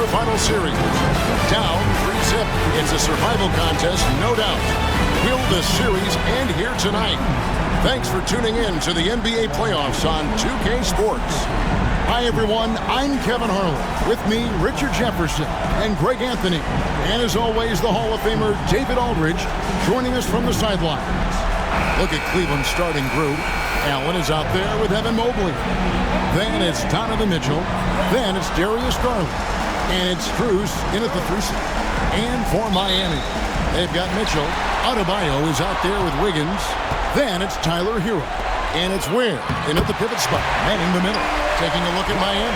quarterfinal series. Down 3-zip. It's a survival contest, no doubt. Will the series end here tonight? Thanks for tuning in to the NBA playoffs on 2K Sports. Hi, everyone. I'm Kevin Harlan. With me, Richard Jefferson and Greg Anthony. And as always, the Hall of Famer David Aldridge joining us from the sidelines. Look at Cleveland's starting group. Allen is out there with Evan Mobley. Then it's Donovan Mitchell. Then it's Darius Garland. And it's Strus in at the 3 slot. And for Miami, they've got Mitchell. Adebayo is out there with Wiggins. Then it's Tyler Hero. And it's Ware in at the pivot spot, manning the middle. Taking a look at Miami.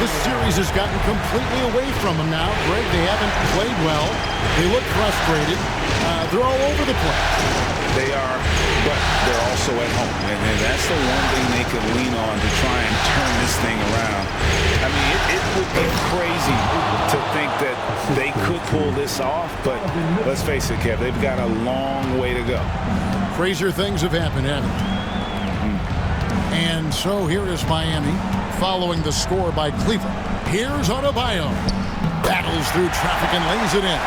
This series has gotten completely away from them now. Greg, they haven't played well. They look frustrated. They're all over the place. They are, but they're also at home. And that's the one thing they can lean on to try and turn this thing around. I mean, it would be crazy to think that they could pull this off, but let's face it, Kev, they've got a long way to go. Crazier things have happened, haven't they? And so here is Miami following the score by Cleveland. Here's Adebayo. Battles through traffic and lays it in.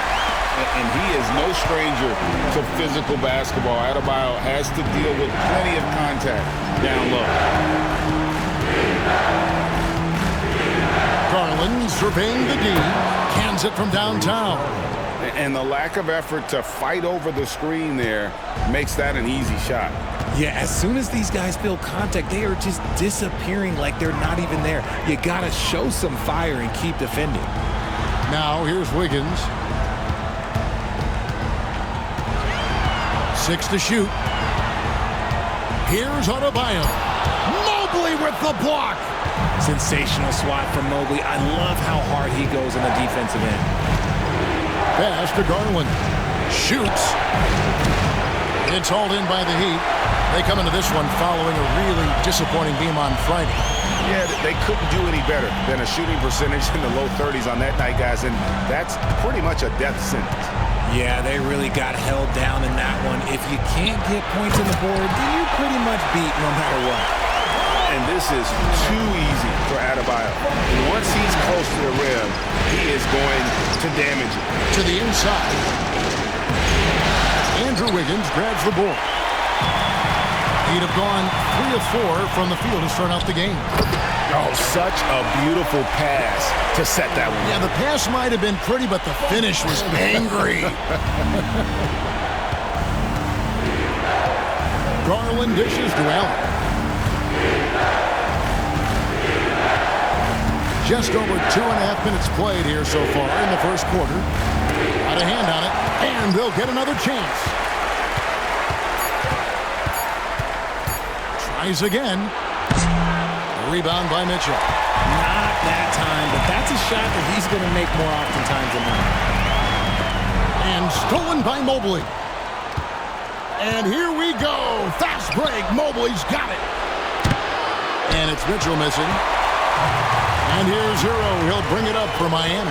And he is no stranger to physical basketball. Adebayo has to deal with plenty of contact down low. Garland surveying the D. Cans it from downtown. And the lack of effort to fight over the screen there makes that an easy shot. Yeah, as soon as these guys feel contact, they are just disappearing like they're not even there. You got to show some fire and keep defending. Now here's Wiggins. 6 to shoot. Here's Adebayo. Mobley with the block. Sensational swat from Mobley. I love how hard he goes on the defensive end. Pass to Garland. Shoots. It's hauled in by the Heat. They come into this one following a really disappointing game on Friday. Yeah, they couldn't do any better than a shooting percentage in the low 30s on that night, guys, and that's pretty much a death sentence. Yeah, they really got held down in that one. If you can't get points on the board, then you're pretty much beat no matter what. And this is too easy for Adebayo. Once he's close to the rim, he is going to damage it. To the inside. Andrew Wiggins grabs the ball. He'd have gone 3 of 4 from the field to start out the game. Oh, such a beautiful pass to set that one. Yeah, the pass might have been pretty, but the finish was angry. Garland dishes to Allen. Just over 2.5 minutes played here so far in the first quarter. Got a hand on it, and they'll get another chance. Tries again. Rebound by Mitchell. Not that time, but that's a shot that he's going to make more oftentimes than not. And stolen by Mobley. And here we go. Fast break. Mobley's got it. And it's Mitchell missing. And here's Hero. He'll bring it up for Miami.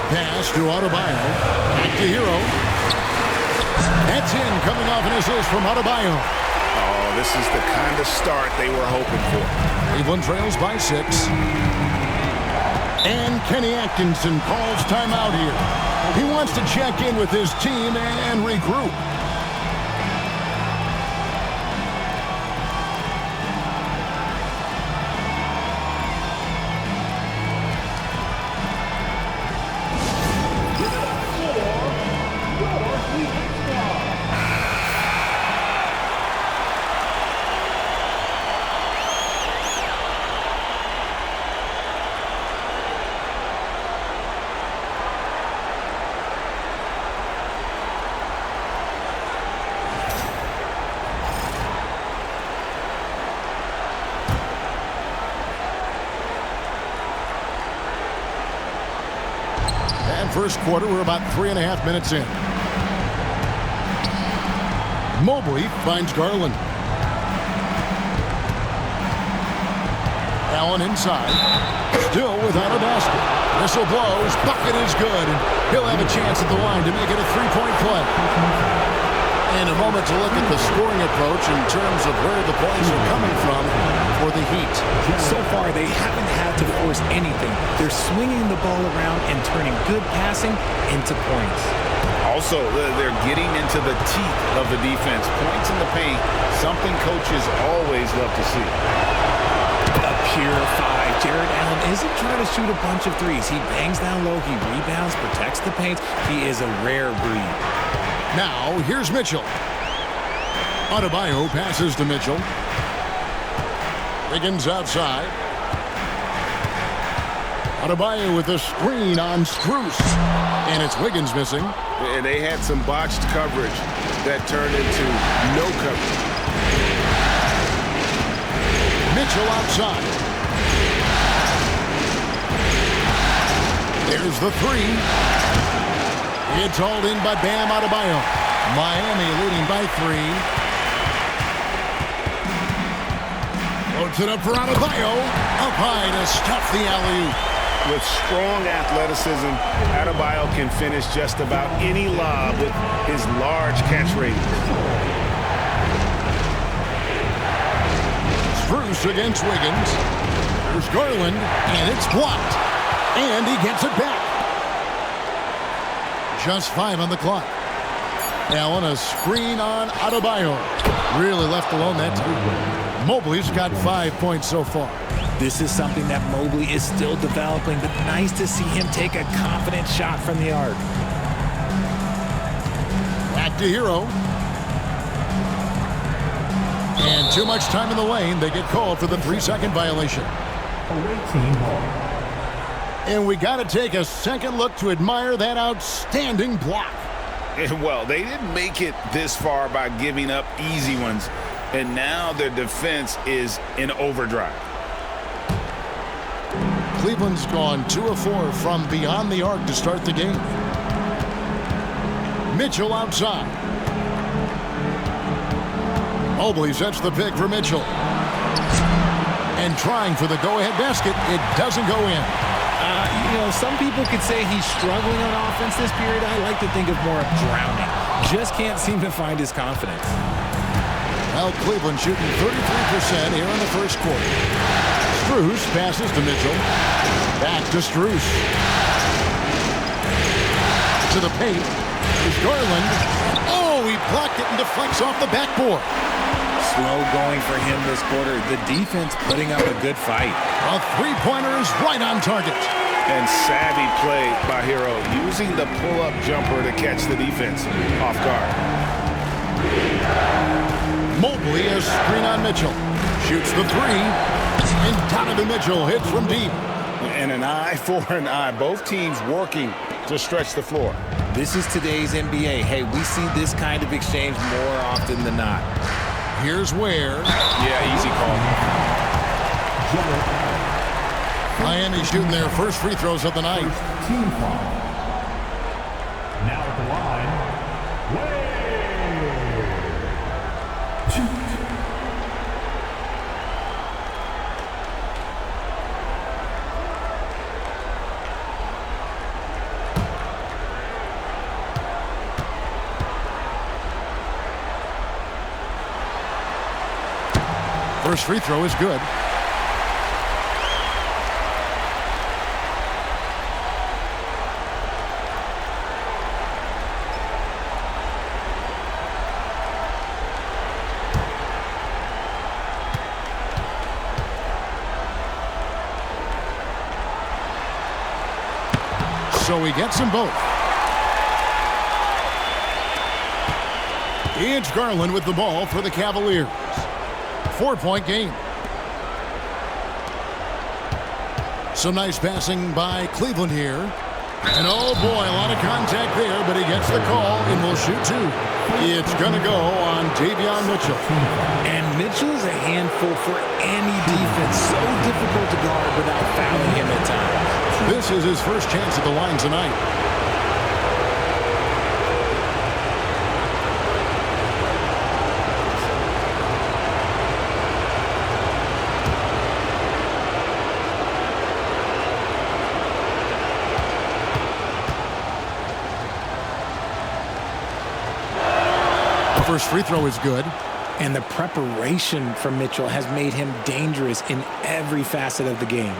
Pass to Adebayo. Back to Hero. That's in. Coming off an assist from Adebayo. Oh, this is the kind of start they were hoping for. Cleveland trails by 6. And Kenny Atkinson calls timeout here. He wants to check in with his team and regroup. First quarter, we're about 3.5 minutes in. Mobley finds Garland. Allen inside. Still without a basket. Whistle blows. Bucket is good. And he'll have a chance at the line to make it a three-point play. And a moment to look at the scoring approach in terms of where the points are coming from. for the Heat. So far, they haven't had to force anything. They're swinging the ball around and turning good passing into points. Also, they're getting into the teeth of the defense. Points in the paint, something coaches always love to see. A pure 5. Jared Allen isn't trying to shoot a bunch of threes. He bangs down low, he rebounds, protects the paint. He is a rare breed. Now, here's Mitchell. Adebayo passes to Mitchell. Wiggins outside. Adebayo with a screen on Strus. And it's Wiggins missing. And they had some botched coverage that turned into no coverage. Mitchell outside. There's the 3. It's hauled in by Bam Adebayo. Miami leading by 3. Loads it up for Adebayo. Up high to stuff the alley-oop. With strong athleticism, Adebayo can finish just about any lob with his large catch rate. Strus against Wiggins. There's Garland, and it's blocked. And he gets it back. Just 5 on the clock. Allen, a screen on Adebayo. Really left alone that time. Mobley's got 5 points so far. This is something that Mobley is still developing, but nice to see him take a confident shot from the arc. Back to Hero. And too much time in the lane. They get called for the 3-second violation. And we got to take a second look to admire that outstanding block. And well, they didn't make it this far by giving up easy ones. And now their defense is in overdrive. Cleveland's gone 2 of 4 from beyond the arc to start the game. Mitchell outside. Mobley sets the pick for Mitchell. And trying for the go-ahead basket. It doesn't go in. Some people could say he's struggling on offense this period. I like to think of more of drowning. Just can't seem to find his confidence. Well, Cleveland shooting 33% here in the first quarter. Strus passes to Mitchell. Back to Strus. To the paint. Is Garland. Oh, he blocked it and deflects off the backboard. Slow going for him this quarter. The defense putting up a good fight. A 3-pointer is right on target. And savvy play by Hero, using the pull-up jumper to catch the defense off guard. Mobley a screen on Mitchell. Shoots the 3. And Donovan Mitchell hits from deep. And an eye for an eye. Both teams working to stretch the floor. This is today's NBA. Hey, we see this kind of exchange more often than not. Here's Ware. Yeah, easy call. Miami shooting their first free throws of the night. Team foul. Now at the line, Wade. First free throw is good. So he gets them both. It's Garland with the ball for the Cavaliers. 4-point game. Some nice passing by Cleveland here. And oh boy, a lot of contact there, but he gets the call and will shoot 2. It's going to go on Davion Mitchell. And Mitchell's a handful for any defense. So difficult to guard without fouling him at times. This is his first chance at the line tonight. First free throw is good. And the preparation from Mitchell has made him dangerous in every facet of the game.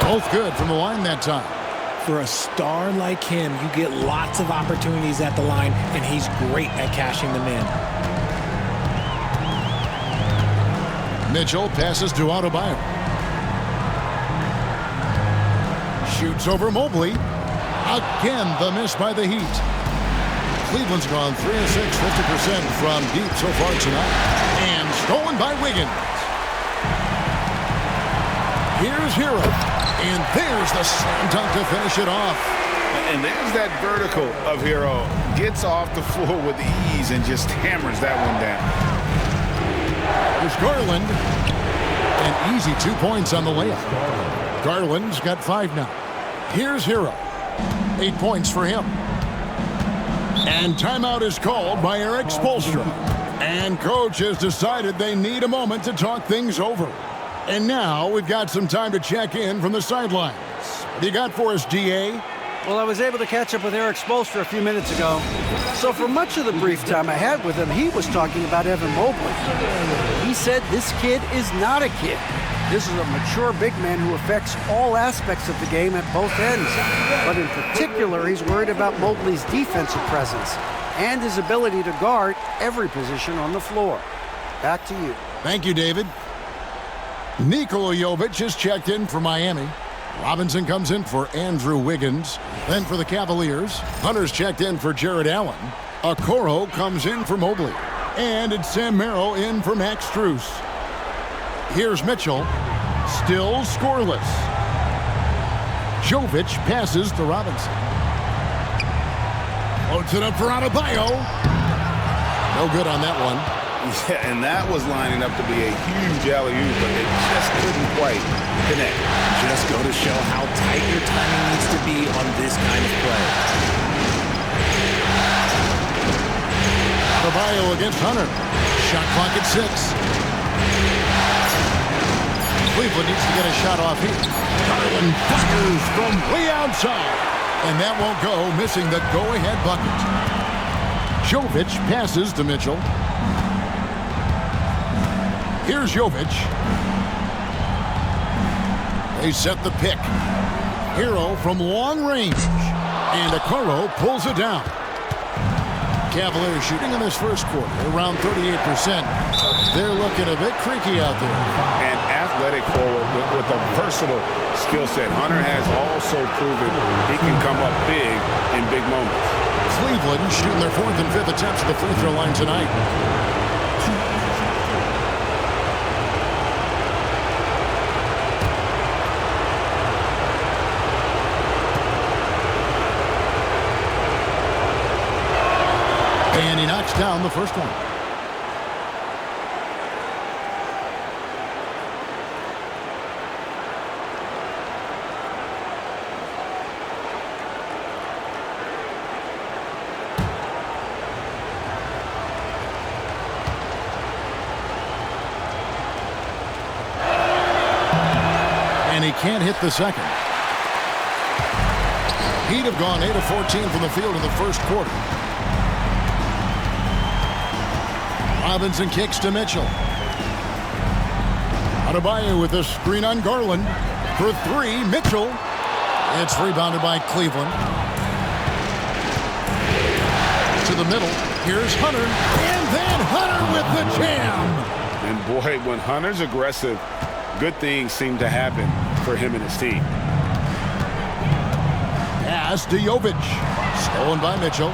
Both good from the line that time. For a star like him, you get lots of opportunities at the line, and he's great at cashing them in. Mitchell passes to Adebayo. Shoots over Mobley. Again, the miss by the Heat. Cleveland's gone 3 of 6, 50% from deep so far tonight. And stolen by Wiggins. Here's Hero. And there's the slam dunk to finish it off. And there's that vertical of Hero. Gets off the floor with ease and just hammers that one down. There's Garland. An easy 2 points on the layup. Garland's got 5 now. Here's Hero. 8 points for him. And timeout is called by Eric Spoelstra. And coach has decided they need a moment to talk things over. And now we've got some time to check in from the sidelines. What do you got for us, DA? Well, I was able to catch up with Eric Spoelstra a few minutes ago. So for much of the brief time I had with him, he was talking about Evan Mobley. He said this kid is not a kid. This is a mature big man who affects all aspects of the game at both ends. But in particular, he's worried about Mobley's defensive presence and his ability to guard every position on the floor. Back to you. Thank you, David. Nikola Jovic has checked in for Miami. Robinson comes in for Andrew Wiggins. Then for the Cavaliers, Hunter's checked in for Jared Allen. Okoro comes in for Mobley. And it's Sam Merrill in for Max Strus. Here's Mitchell. Still scoreless. Jovic passes to Robinson. Loads it up for Adebayo. No good on that one. Yeah, and that was lining up to be a huge alley-oop, but they just couldn't quite connect. Just go to show how tight your timing needs to be on this kind of play. Adebayo against Hunter. Shot clock at 6. Cleveland needs to get a shot off here. Garland fires from way outside. And that won't go, missing the go-ahead bucket. Jovic passes to Mitchell. Here's Jovic. They set the pick. Hero from long range. And Okoro pulls it down. Cavaliers shooting in this first quarter around 38%. They're looking a bit creaky out there. An athletic forward with a versatile skill set. Hunter has also proven he can come up big in big moments. Cleveland shooting their 4th and 5th attempts at the free throw line tonight. And he knocks down the first one. And he can't hit the second. He'd have gone 8 of 14 from the field in the first quarter. Robinson kicks to Mitchell. Adebayo with a screen on Garland. For 3, Mitchell. It's rebounded by Cleveland. To the middle. Here's Hunter. And then Hunter with the jam. And boy, when Hunter's aggressive, good things seem to happen for him and his team. Pass to Jovic. Stolen by Mitchell.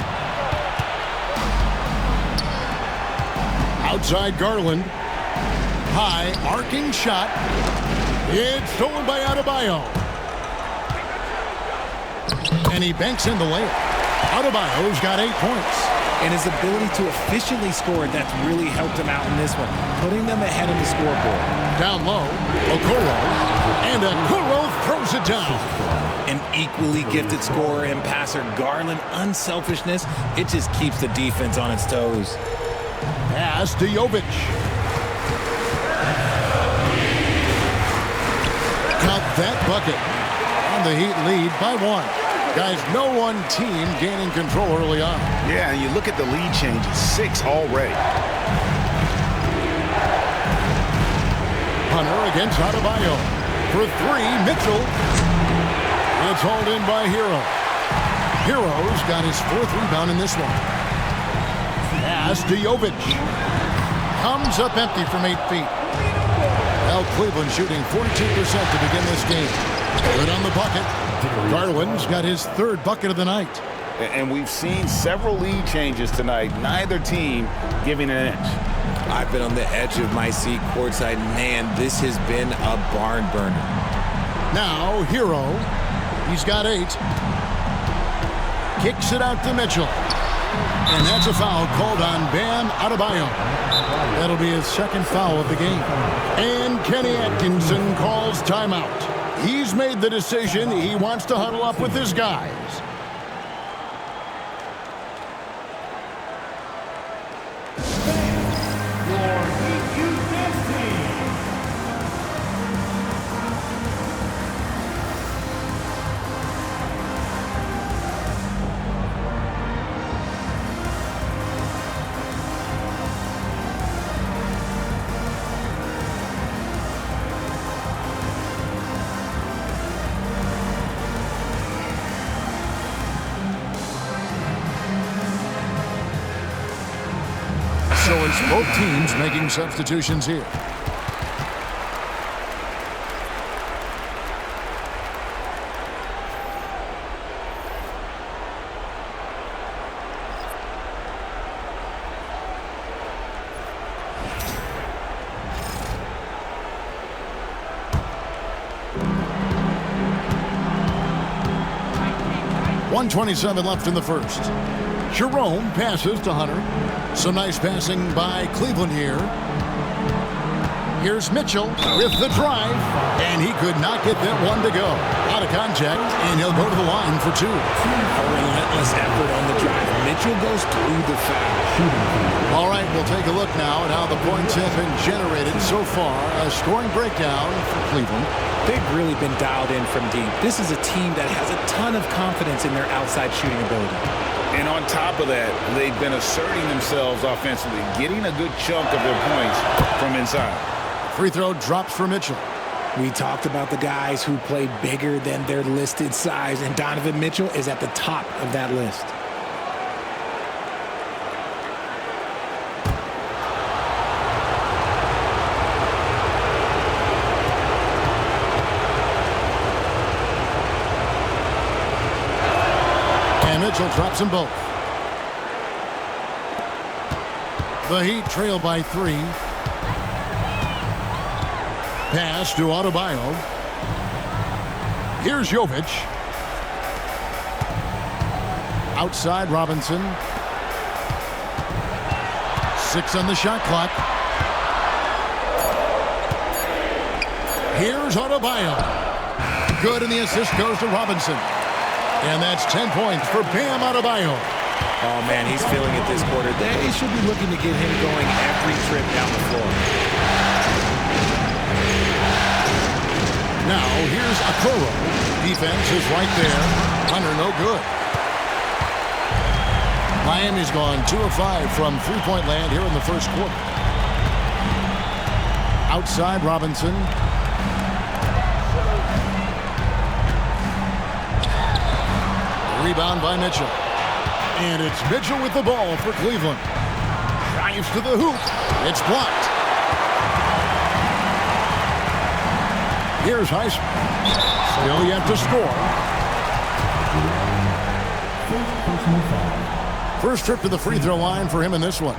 Outside Garland. High arcing shot. It's stolen by Adebayo. And he banks in the layup. Adebayo's got 8 points. And his ability to efficiently score, that's really helped him out in this one, putting them ahead of the scoreboard. Down low, Okoro. And Okoro throws it down. An equally gifted scorer and passer. Garland, unselfishness, it just keeps the defense on its toes. Pass to Jovic. Got that bucket. And the Heat lead by 1. Guys, no one team gaining control early on. Yeah, and you look at the lead changes, 6 already. Hunter against Adebayo. For 3, Mitchell. It's hauled in by Hero. Hero's got his 4th rebound in this one. Pass to Jovic. Comes up empty from 8 feet. Well, Cleveland shooting 42% to begin this game. Good on the bucket. Garland's got his 3rd bucket of the night. And we've seen several lead changes tonight. Neither team giving an inch. I've been on the edge of my seat courtside. Man, this has been a barn burner. Now, Hero. He's got 8. Kicks it out to Mitchell. And that's a foul called on Bam Adebayo. That'll be his 2nd foul of the game. And Kenny Atkinson calls timeout. He's made the decision. He wants to huddle up with his guys. So it's both teams making substitutions here. .127 left in the first. Jerome passes to Hunter. Some nice passing by Cleveland here. Here's Mitchell with the drive, and he could not get that one to go. Out of contact, and he'll go to the line for 2. A relentless effort on the drive. Mitchell goes through the foul. All right, we'll take a look now at how the points have been generated so far. A scoring breakdown for Cleveland. They've really been dialed in from deep. This is a team that has a ton of confidence in their outside shooting ability. And on top of that, they've been asserting themselves offensively, getting a good chunk of their points from inside. Free throw drops for Mitchell. We talked about the guys who played bigger than their listed size, and Donovan Mitchell is at the top of that list. Mitchell drops them both. The Heat trail by 3. Pass to Adebayo. Here's Jovic. Outside Robinson. 6 on the shot clock. Here's Adebayo. Good, and the assist goes to Robinson. And that's 10 points for Bam Adebayo. Oh, man, he's feeling it this quarter. They should be looking to get him going every trip down the floor. Now, here's Okoro. Defense is right there. Hunter, no good. Miami's gone 2 of 5 from three-point land here in the first quarter. Outside Robinson. Rebound by Mitchell. And it's Mitchell with the ball for Cleveland. Drives to the hoop. It's blocked. Here's Heisman. Still yet to score. First trip to the free throw line for him in this one.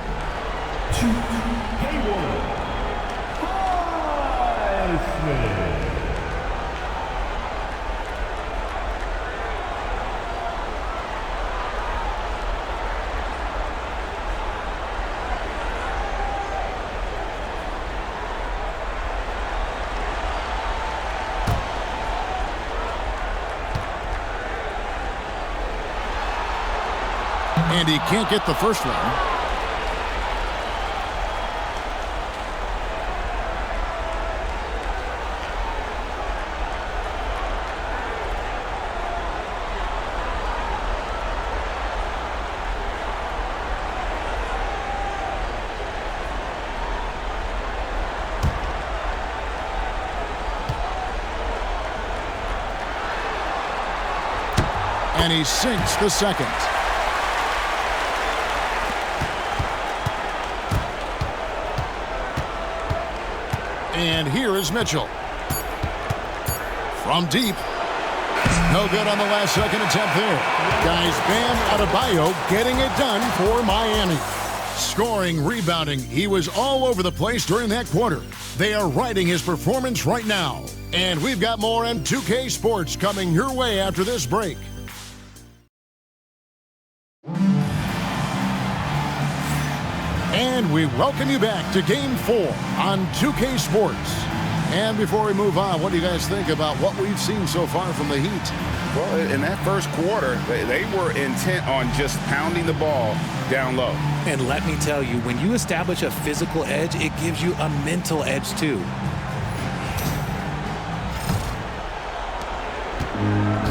And he can't get the first one. And he sinks the second. And here is Mitchell. From deep. No good on the last second attempt there. Guys, Bam Adebayo getting it done for Miami. Scoring, rebounding, he was all over the place during that quarter. They are riding his performance right now. And we've got more M2K Sports coming your way after this break. And we welcome you back to Game 4 on 2K Sports. And before we move on, what do you guys think about what we've seen so far from the Heat? Well, in that first quarter, they were intent on just pounding the ball down low. And let me tell you, when you establish a physical edge, it gives you a mental edge too.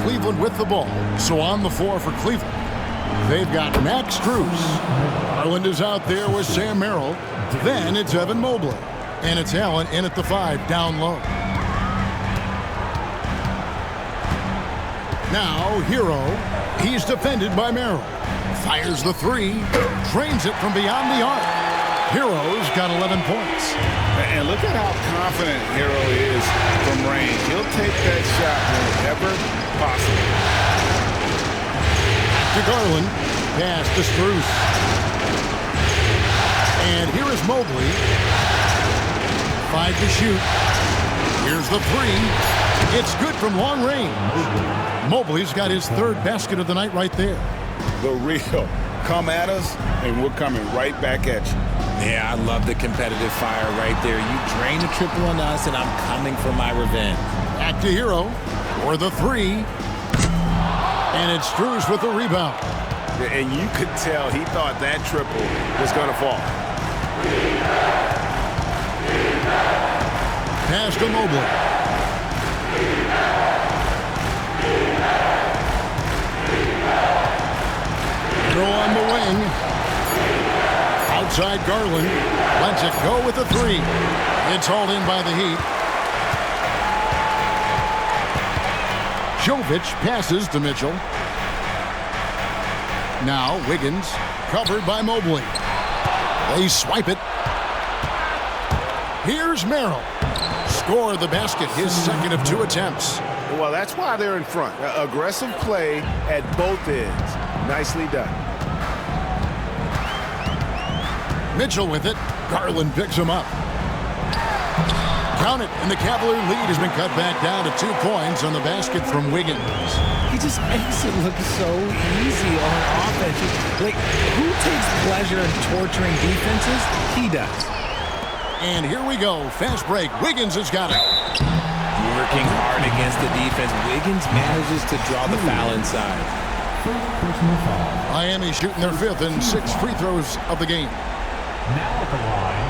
Cleveland with the ball. So on the floor for Cleveland, they've got Max Strus. Garland is out there with Sam Merrill. Then it's Evan Mobley. And it's Allen in at the 5 down low. Now Hero. He's defended by Merrill. Fires the 3. Drains it from beyond the arc. Hero's got 11 points. And look at how confident Hero is from range. He'll take that shot whenever possible. To Garland. Pass to Strus. And here is Mobley. 5 to shoot. Here's the 3. It's good from long range. Mobley's got his 3rd basket of the night right there. The real. Come at us, and we're coming right back at you. Yeah, I love the competitive fire right there. You drain a triple on us, and I'm coming for my revenge. Back to Hero for the 3. And it's Strus with the rebound. And you could tell he thought that triple was going to fall. Pass to Mobley. Throw on the wing. Outside Garland. Lets it go with the 3. It's hauled in by the Heat. Jovic passes to Mitchell. Now Wiggins, covered by Mobley. They swipe it. Here's Merrill. Score the basket, his 2nd of 2 attempts. Well, that's why they're in front. Aggressive play at both ends. Nicely done. Mitchell with it. Garland picks him up. Count it, and the Cavalier lead has been cut back down to 2 points on the basket from Wiggins. He just makes it look so easy on offense. Like, who takes pleasure in torturing defenses? He does. And here we go. Fast break. Wiggins has got it. Working hard against the defense. Wiggins manages to draw the foul inside. Miami shooting their 5th and 6 free throws of the game. Now at the line,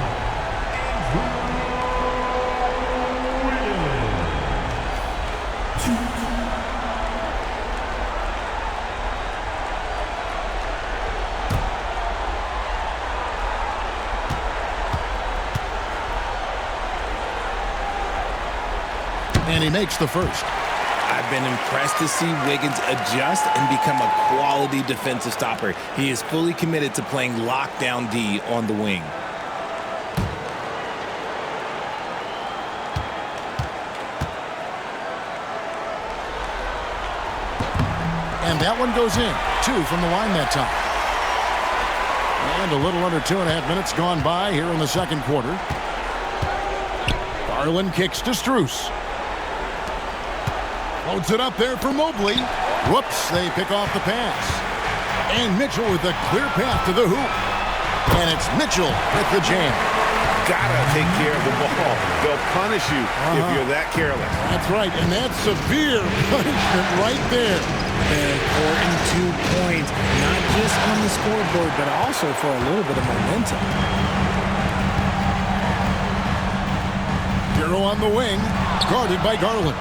And he makes the first. I've been impressed to see Wiggins adjust and become a quality defensive stopper. He is fully committed to playing lockdown D on the wing. And that one goes in. 2 from the line that time. And a little under 2.5 minutes gone by here in the 2nd quarter. Garland kicks to Strus. Loads it up there for Mobley. Whoops, they pick off the pass. And Mitchell with a clear path to the hoop. And it's Mitchell with the jam. gotta take care of the ball. They'll punish you if you're that careless. That's right, and that's severe punishment right there. An important 2 points, not just on the scoreboard, but also for a little bit of momentum. Hero on the wing, guarded by Garland.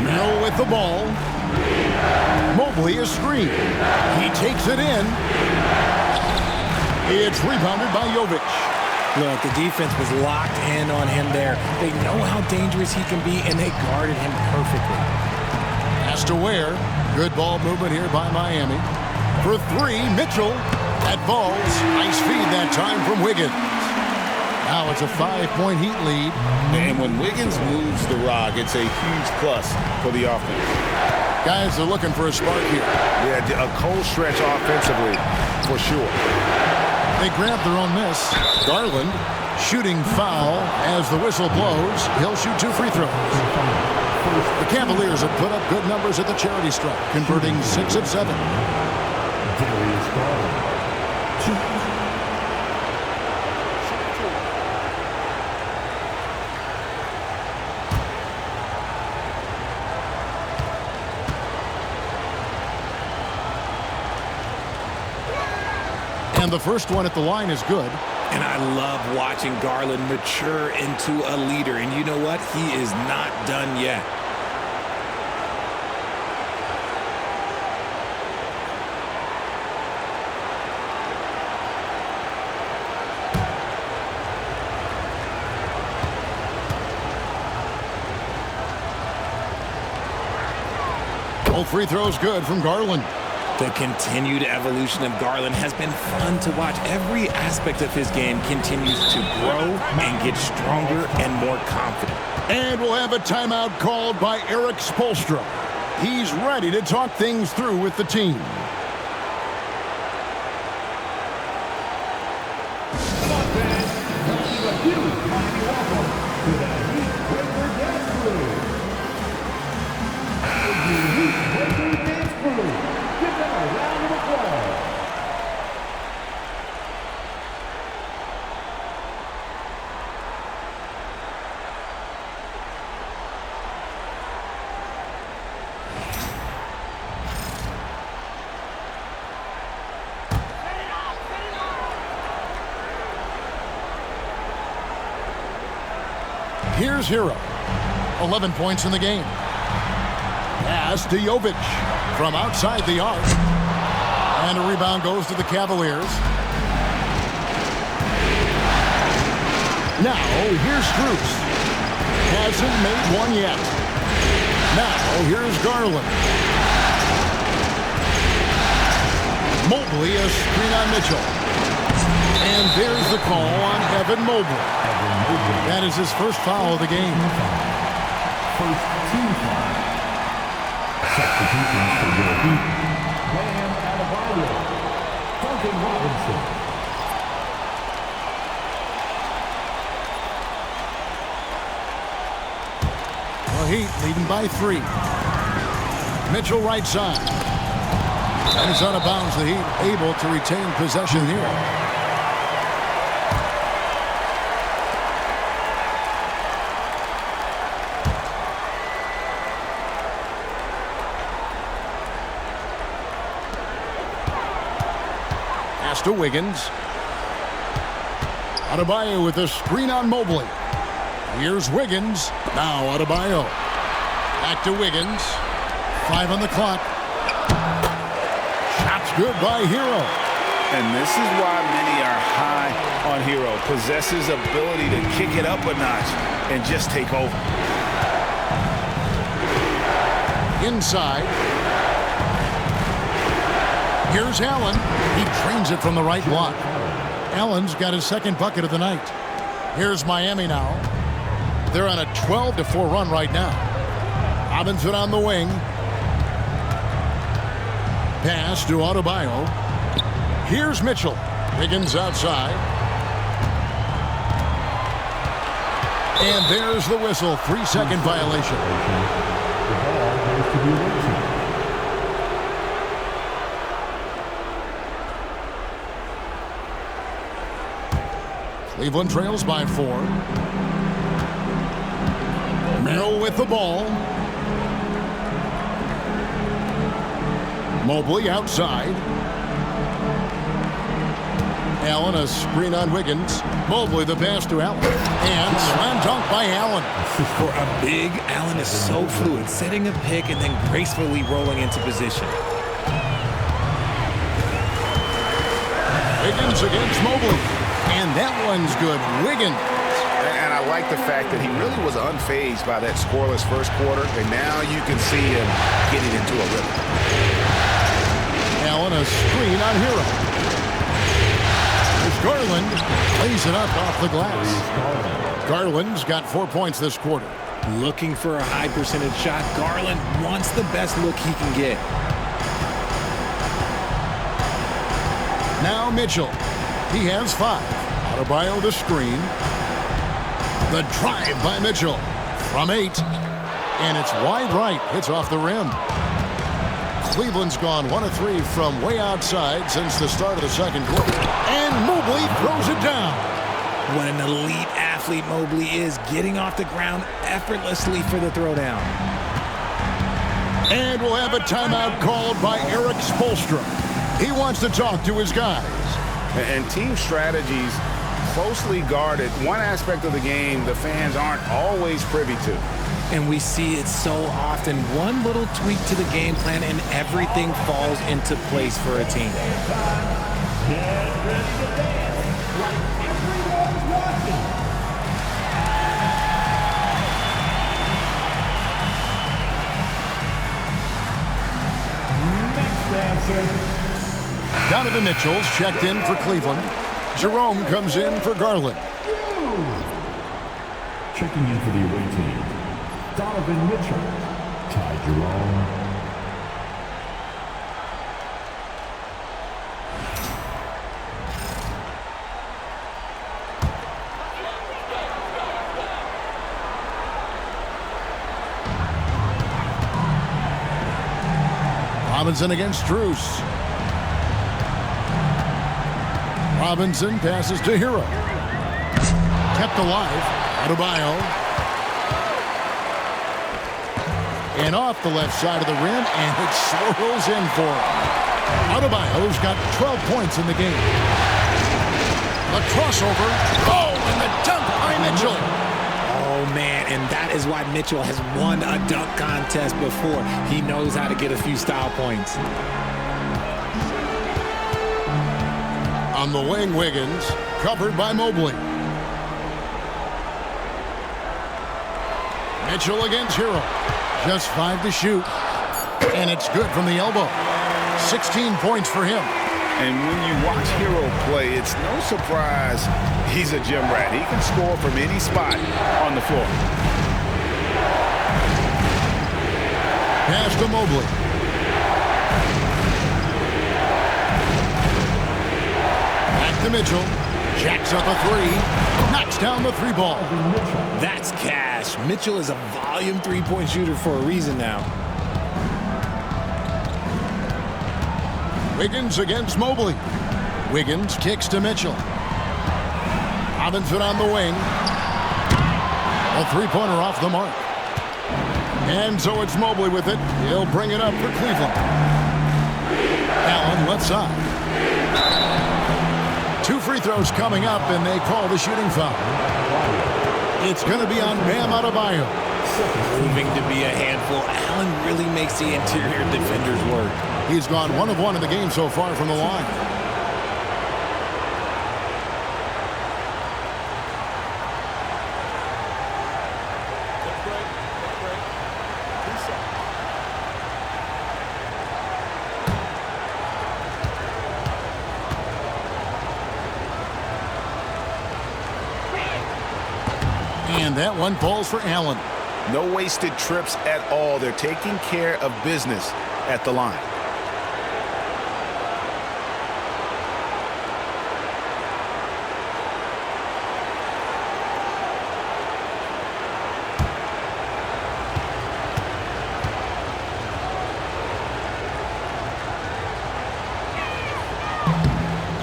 Mel with the ball. Mobley a screen. He takes it in. It's rebounded by Jovic. Look, the defense was locked in on him there. They know how dangerous he can be, and they guarded him perfectly. Pass to Ware. Good ball movement here by Miami. For three, Mitchell. That falls. Nice feed that time from Wiggins. Now it's a 5-point Heat lead. And when Wiggins moves the rock, it's a huge plus for the offense. Guys are looking for a spark here. Yeah, a cold stretch offensively, for sure. They grab their own miss. Garland shooting foul as the whistle blows. He'll shoot 2 free throws. The Cavaliers have put up good numbers at the charity stripe, converting 6 of 7. Darius Garland. 2. And the first one at the line is good. And I love watching Garland mature into a leader. And you know what? He is not done yet. Both free throws good from Garland. The continued evolution of Garland has been fun to watch. Every aspect of his game continues to grow and get stronger and more confident. And we'll have a timeout called by Eric Spoelstra. He's ready to talk things through with the team. Here's Hero. 11 points in the game. Pass to Jovic from outside the arc. And a rebound goes to the Cavaliers. Now, here's Strus. Hasn't made one yet. Now, here's Garland. Mobley, a screen on Mitchell. And there's the call on Evan Mobley. That is his first foul of the game. First team foul. Substitutions for your Heat. Bam Adebayo. Duncan Robinson. The Heat leading by 3. Mitchell right side. And it's out of bounds. The Heat able to retain possession here. To Wiggins. Adebayo with a screen on Mobley. Here's Wiggins. Now Adebayo. Back to Wiggins. 5 on the clock. Shots good by Hero. And this is why many are high on Hero. Possesses ability to kick it up a notch and just take over. Inside. Here's Allen. He drains it from the right block. Allen's got his second bucket of the night. Here's Miami now. They're on a 12-4 run right now. Robinson on the wing. Pass to Adebayo. Here's Mitchell. Wiggins outside. And there's the whistle. 3-second violation. The ball goes to the away team. Cleveland trails by 4. Merrill with the ball. Mobley outside. Allen, a screen on Wiggins. Mobley, the pass to Allen. And slam dunk by Allen. For a big, Allen is so fluid, setting a pick and then gracefully rolling into position. Wiggins against Mobley. And that one's good. Wiggins. And I like the fact that he really was unfazed by that scoreless first quarter. And now you can see him getting into a rhythm. Allen, a screen on Hero. As Garland lays it up off the glass. Garland's got 4 points this quarter. Looking for a high percentage shot, Garland wants the best look he can get. Now Mitchell. He has 5. Adebayo the screen. The drive by Mitchell from 8. And it's wide right. Hits off the rim. Cleveland's gone 1 of 3 from way outside since the start of the second quarter. And Mobley throws it down. What an elite athlete Mobley is, getting off the ground effortlessly for the throwdown. And we'll have a timeout called by Eric Spoelstra. He wants to talk to his guys. And team strategies closely guarded. One aspect of the game the fans aren't always privy to. And we see it so often. One little tweak to the game plan and everything falls into place for a team. Donovan Mitchell's checked in for Cleveland. Jerome comes in for Garland. Checking in for the away team, Donovan Mitchell. Ty Jerome. Robinson against Strus. Robinson passes to Hero. Kept alive. Adebayo. And off the left side of the rim, and it swirls in for him. Adebayo's got 12 points in the game. A crossover. Oh, and the dunk by Mitchell. Oh, man, and that is why Mitchell has won a dunk contest before. He knows how to get a few style points. On the wing, Wiggins, covered by Mobley. Mitchell against Hero. Just 5 to shoot. And it's good from the elbow. 16 points for him. And when you watch Hero play, it's no surprise he's a gym rat. He can score from any spot on the floor. Pass to Mobley. Back to Mitchell. Jacks up a 3. Knocks down the 3 ball. That's cash. Mitchell is a volume 3-point shooter for a reason now. Wiggins against Mobley. Wiggins kicks to Mitchell. Robinson on the wing. A 3-pointer off the mark. And so it's Mobley with it. He'll bring it up for Cleveland. Allen left side. 2 free throws coming up, and they call the shooting foul. It's going to be on Bam Adebayo. Proving to be a handful, Allen really makes the interior defenders work. He's gone 1 of 1 in the game so far from the line. And that one falls for Allen. No wasted trips at all. They're taking care of business at the line.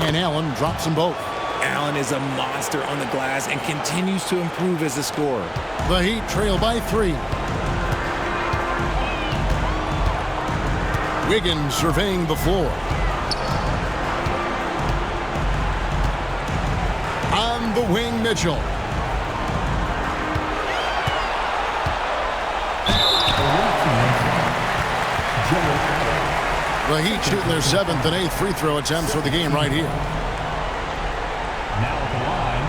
And Allen drops them both. Allen son is a monster on the glass and continues to improve as a scorer. The Heat trail by 3. Wiggins surveying the floor. On the wing, Mitchell. The Heat shooting their 7th and 8th free throw attempts for the game right here. Now at the line,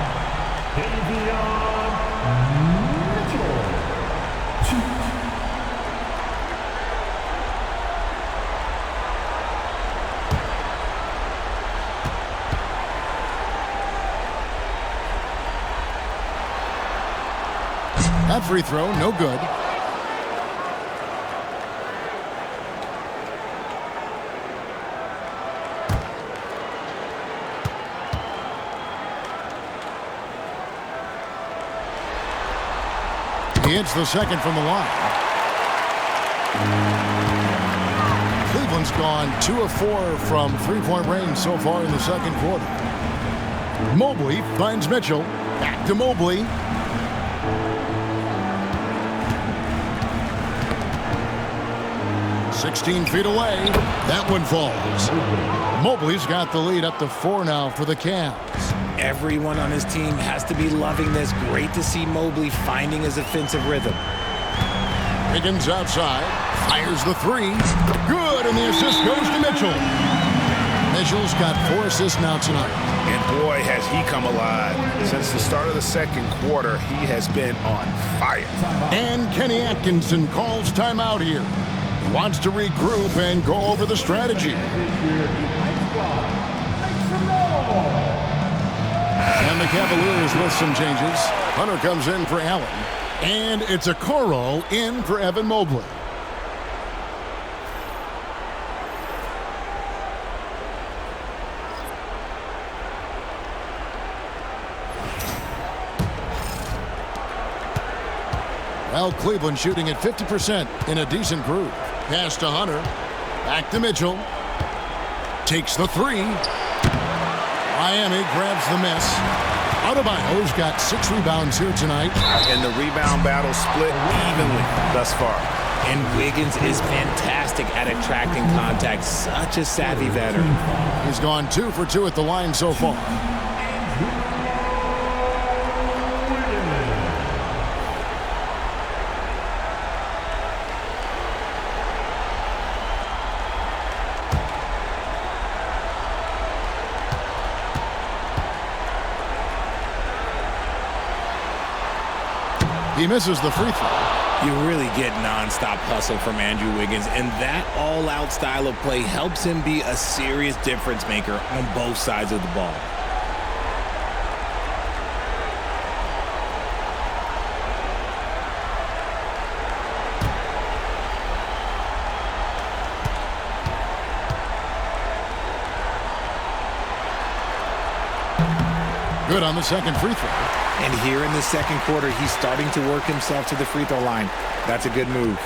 Mitchell. That free throw, no good. He hits the second from the line. Cleveland's gone 2 of 4 from three-point range so far in the second quarter. Mobley finds Mitchell. Back to Mobley. "16 feet away." That one falls. Mobley's got the lead up to 4 now for the Cavs. Everyone on his team has to be loving this. Great to see Mobley finding his offensive rhythm. Wiggins outside, fires the 3. Good, and the assist goes to Mitchell. Mitchell's got 4 assists now tonight. And boy, has he come alive. Since the start of the second quarter, he has been on fire. And Kenny Atkinson calls timeout here. He wants to regroup and go over the strategy. And the Cavaliers with some changes. Hunter comes in for Allen. And it's a Okoro in for Evan Mobley. Well, Cleveland shooting at 50% in a decent groove. Pass to Hunter. Back to Mitchell. Takes the 3. Miami grabs the miss. Adebayo's got 6 rebounds here tonight. And the rebound battle split evenly thus far. And Wiggins is fantastic at attracting contact. Such a savvy veteran. He's gone 2 for 2 at the line so far. He misses the free throw. You really get nonstop hustle from Andrew Wiggins, and that all-out style of play helps him be a serious difference maker on both sides of the ball. Good on the second free throw. And here in the second quarter, he's starting to work himself to the free throw line. That's a good move.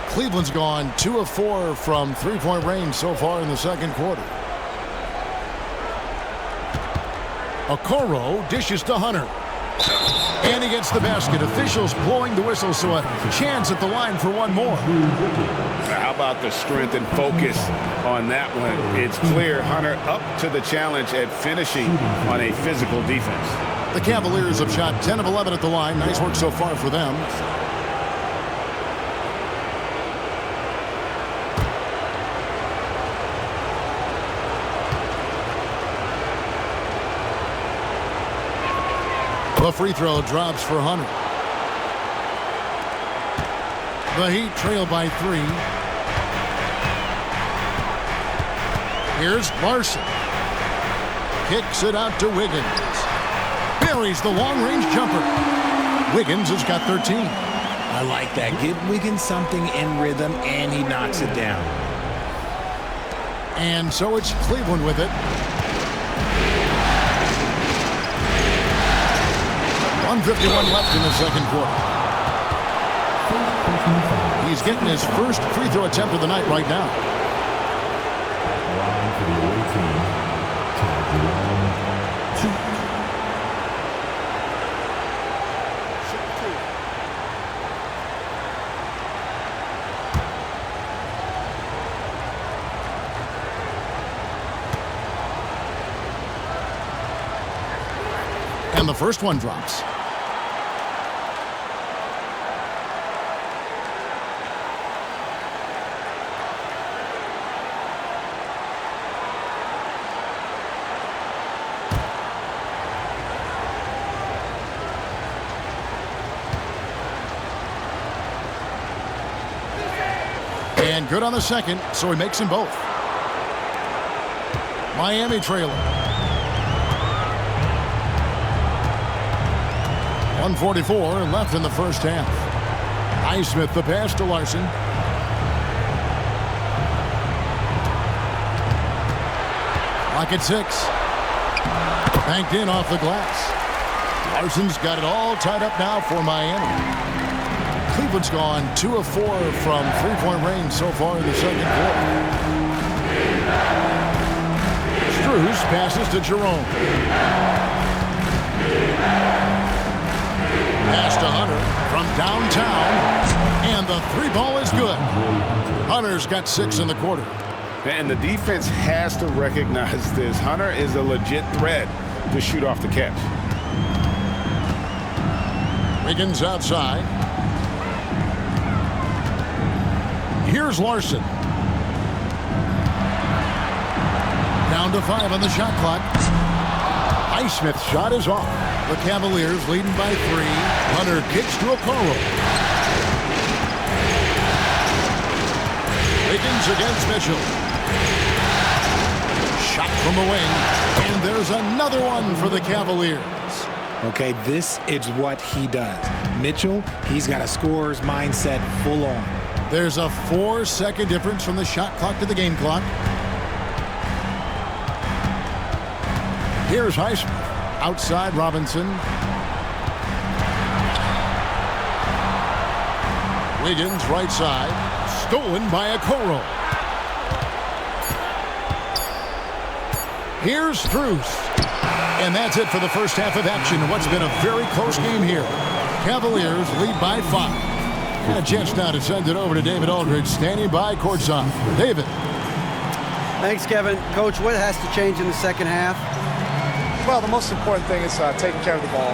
Cleveland's gone 2 of 4 from three-point range so far in the second quarter. Okoro dishes to Hunter. And he gets the basket. Officials blowing the whistle, so a chance at the line for one more. How about the strength and focus on that one? It's clear Hunter up to the challenge at finishing on a physical defense. The Cavaliers have shot 10 of 11 at the line. Nice work so far for them. The free throw drops for Hunter. The Heat trail by 3. Here's Larson. Kicks it out to Wiggins. Buries the long-range jumper. Wiggins has got 13. I like that. Give Wiggins something in rhythm, and he knocks it down. And so it's Cleveland with it. 1:51 left in the second quarter. He's getting his first free throw attempt of the night right now. Line for the away team. And the first one drops. And good on the second, so he makes them both. Miami trailing. 1:44 left in the first half. Highsmith the pass to Larson. Clock at 6. Banked in off the glass. Larson's got it all tied up now for Miami. Cleveland's gone 2 of 4 from three-point range so far in the second quarter. Strus passes to Jerome. Pass to Hunter from downtown, and the three ball is good. Hunter's got 6 in the quarter. And the defense has to recognize this. Hunter is a legit threat to shoot off the catch. Wiggins outside. Here's Larson. Down to 5 on the shot clock. Highsmith's shot is off. The Cavaliers leading by 3. Hunter kicks to Okoro. Wiggins against Mitchell. Shot from the wing. And there's another one for the Cavaliers. Okay, this is what he does. Mitchell, he's got a scorer's mindset full on. There's a 4-second difference from the shot clock to the game clock. Here's Highsmith. Outside Robinson. Wiggins right side. Stolen by Okoro. Here's Strus. And that's it for the first half of action in what's been a very close game here. Cavaliers lead by 5. And a chance now to send it over to David Aldridge, standing by courtside. David. Thanks, Kevin. Coach, what has to change in the second half? Well, the most important thing is taking care of the ball.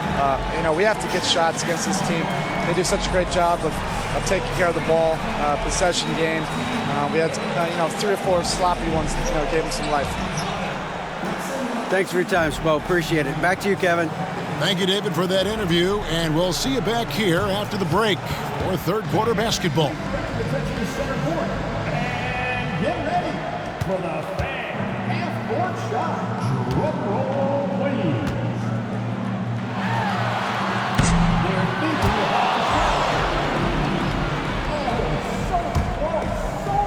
We have to get shots against this team. They do such a great job of taking care of the ball, possession game. We had, 3 or 4 sloppy ones, gave them some life. Thanks for your time, Spo. Appreciate it. Back to you, Kevin. Thank you, David, for that interview, and we'll see you back here after the break for third quarter basketball. And get ready for the fan half-court shot. Drum roll, please. They're thinking about the shot. Oh, so close, so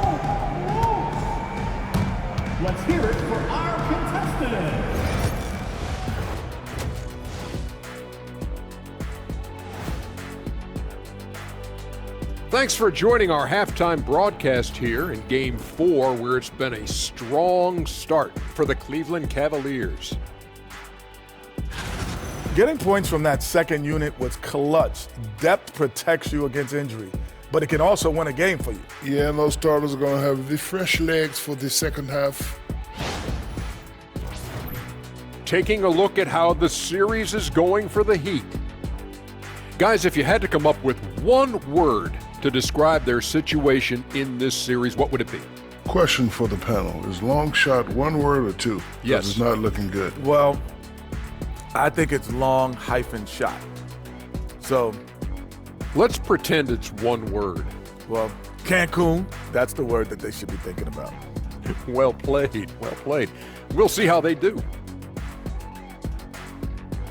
close. Let's hear it for our contestants. Thanks for joining our halftime broadcast here in Game 4, where it's been a strong start for the Cleveland Cavaliers. Getting points from that second unit was clutch. Depth protects you against injury, but it can also win a game for you. Yeah, and those starters are going to have the fresh legs for the second half. Taking a look at how the series is going for the Heat. Guys, if you had to come up with one word to describe their situation in this series, what would it be? Question for the panel. Is long shot one word or two? Yes. It's not looking good. Well, I think it's long-shot. So, Let's pretend it's one word. well, Cancun, that's the word that they should be thinking about. Well played, well played. We'll see how they do.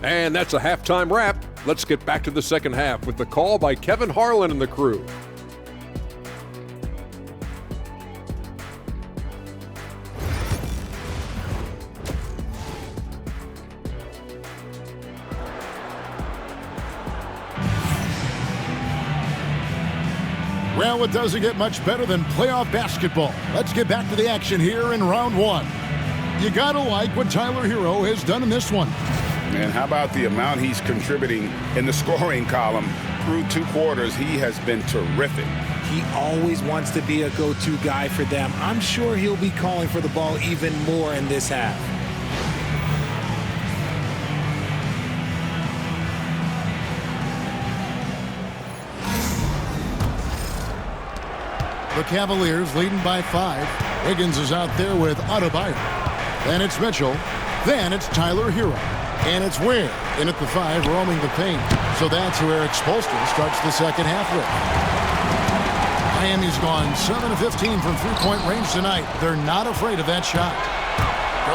And that's a halftime wrap. Let's get back to the second half with the call by Kevin Harlan and the crew. Well, it doesn't get much better than playoff basketball. Let's get back to the action here in round 1. You gotta like what Tyler Hero has done in this one. And how about the amount he's contributing in the scoring column? Through 2 quarters, he has been terrific. He always wants to be a go-to guy for them. I'm sure he'll be calling for the ball even more in this half. The Cavaliers leading by 5. Wiggins is out there with Adebayo. Then it's Mitchell. Then it's Tyler Hero. And it's Ware in at the 5, roaming the paint. So that's who Eric Spoelstra starts the second half with. Miami's gone 7 of 15 from three-point range tonight. They're not afraid of that shot.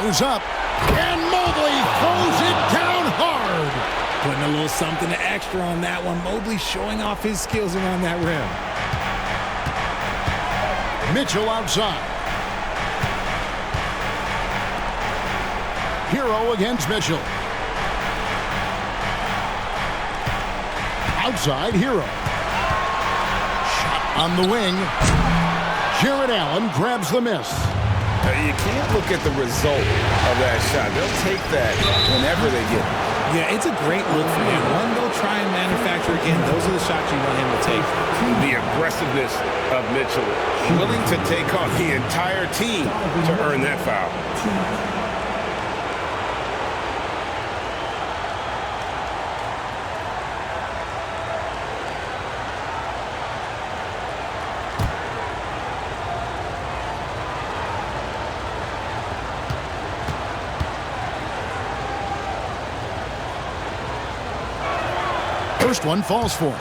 Goes up. And Mobley throws it down hard. Putting a little something extra on that one. Mobley showing off his skills around that rim. Mitchell outside. Hero against Mitchell. Outside Hero. Shot on the wing. Jared Allen grabs the miss. You can't look at the result of that shot. They'll take that whenever they get it. Yeah, it's a great look for him. One they'll try and manufacture again. Those are the shots you want him to take. The aggressiveness of Mitchell, willing to take on the entire team to earn that foul. First one falls for him.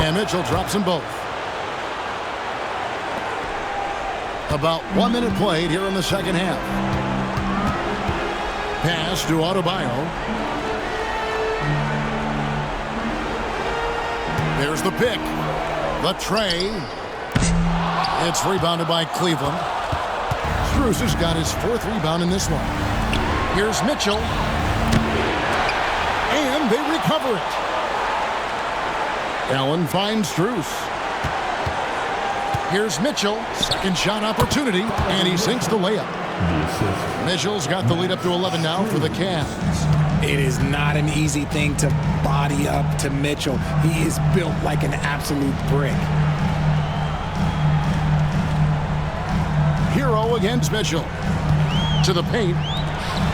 And Mitchell drops them both. About 1 minute played here in the second half. Pass to Adebayo. There's the pick. The tray. It's rebounded by Cleveland. Strus has got his 4th rebound in this one. Here's Mitchell. And they recover it. Allen finds Strus. Here's Mitchell. Second shot opportunity. And he sinks the layup. Mitchell's got the lead up to 11 now for the Cavs. It is not an easy thing to body up to Mitchell. He is built like an absolute brick. Hero against Mitchell. To the paint.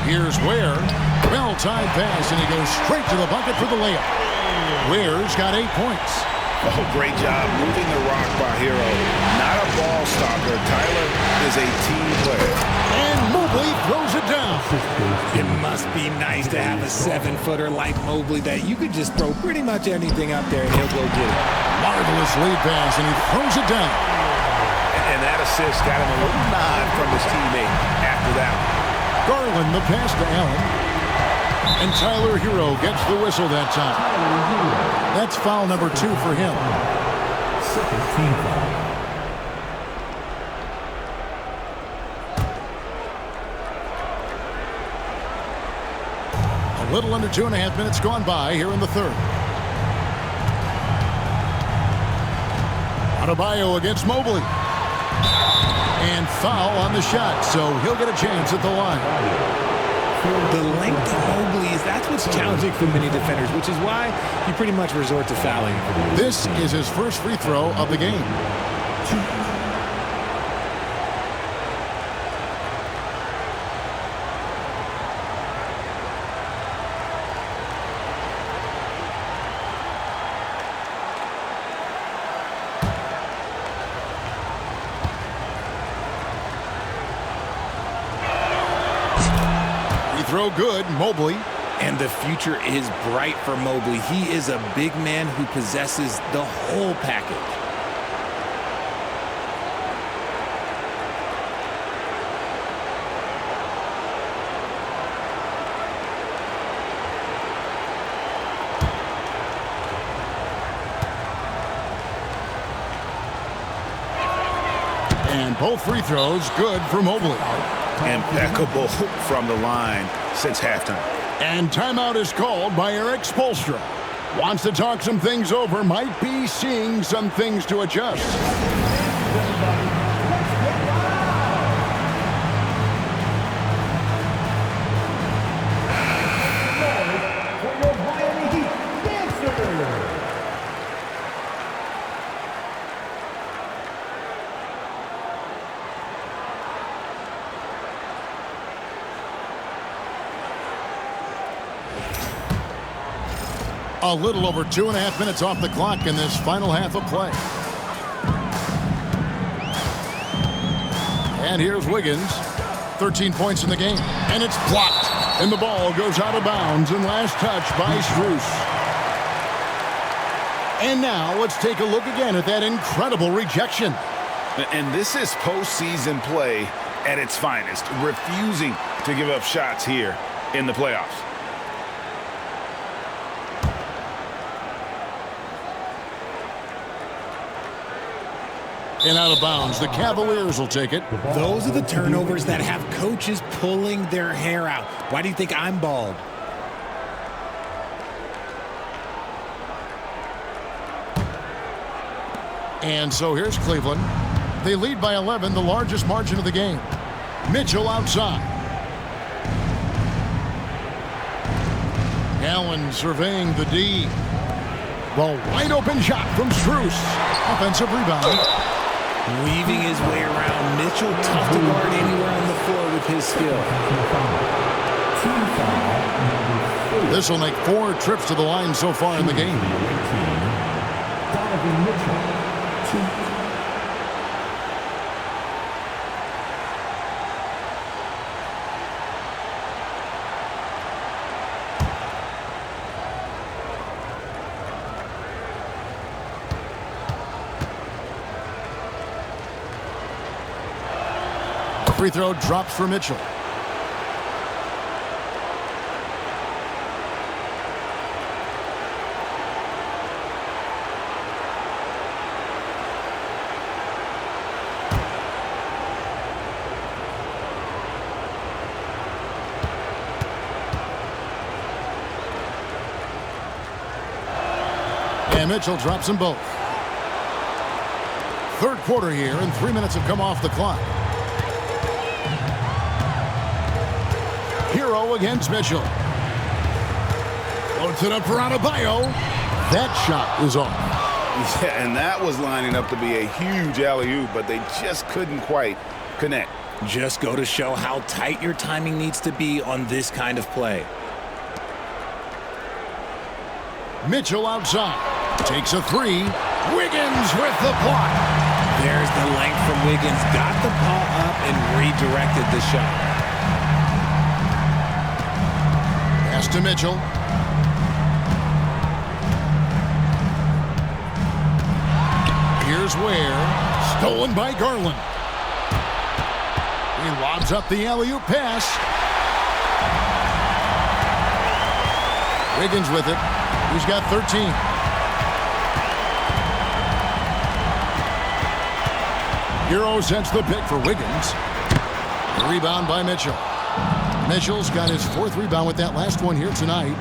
Here's Ware. Well-timed pass, and he goes straight to the bucket for the layup. Ware's got 8 points. Oh, great job moving the rock by Hero. Not a ball stopper. Tyler is a team player. And Mobley throws it down. It must be nice to have a 7-footer like Mobley that you could just throw pretty much anything up there and he'll go get it. Marvelous lead pass, and he throws it down. And that assist got him a little nod from his teammate after that one. Garland the pass to Allen. And Tyler Hero gets the whistle that time. That's foul number 2 for him. Second team foul. A little under 2.5 minutes gone by here in the third. Adebayo against Mobley. And foul on the shot, so he'll get a chance at the line. The length of Mobley that's what's challenging for many defenders, which is why you pretty much resort to fouling. This is his first free throw of the game. Throw good, Mobley. And the future is bright for Mobley. He is a big man who possesses the whole package. And both free throws good for Mobley. Impeccable from the line since halftime. And timeout is called by Eric Spoelstra. Wants to talk some things over, might be seeing some things to adjust. For your Miami Heat dancers. A little over 2.5 minutes off the clock in this final half of play. And here's Wiggins. 13 points in the game. And it's blocked. And the ball goes out of bounds. And last touch by Strus. And now let's take a look again at that incredible rejection. And this is postseason play at its finest. Refusing to give up shots here in the playoffs. And out of bounds, the Cavaliers will take it. Those are the turnovers that have coaches pulling their hair out. Why do you think I'm bald? And so here's Cleveland. They lead by 11, the largest margin of the game. Mitchell outside. Allen surveying the D. The wide open shot from Strus. Offensive rebound. Weaving his way around. Mitchell, tough to guard anywhere on the floor with his skill. This will make 4 trips to the line so far in the game. Free throw drops for Mitchell. And Mitchell drops them both. Third quarter here, and 3 minutes have come off the clock. Hero against Mitchell. Loads it up for Adebayo. That shot is off. Yeah, and that was lining up to be a huge alley-oop, but they just couldn't quite connect. Just go to show how tight your timing needs to be on this kind of play. Mitchell outside. Takes a 3. Wiggins with the block. There's the length from Wiggins. Got the ball up and redirected the shot. Pass to Mitchell. Here's Ware. Stolen by Garland. He lobs up the alley-oop pass. Wiggins with it. He's got 13. Hero sets the pick for Wiggins. The rebound by Mitchell. Mitchell's got his 4th rebound with that last one here tonight.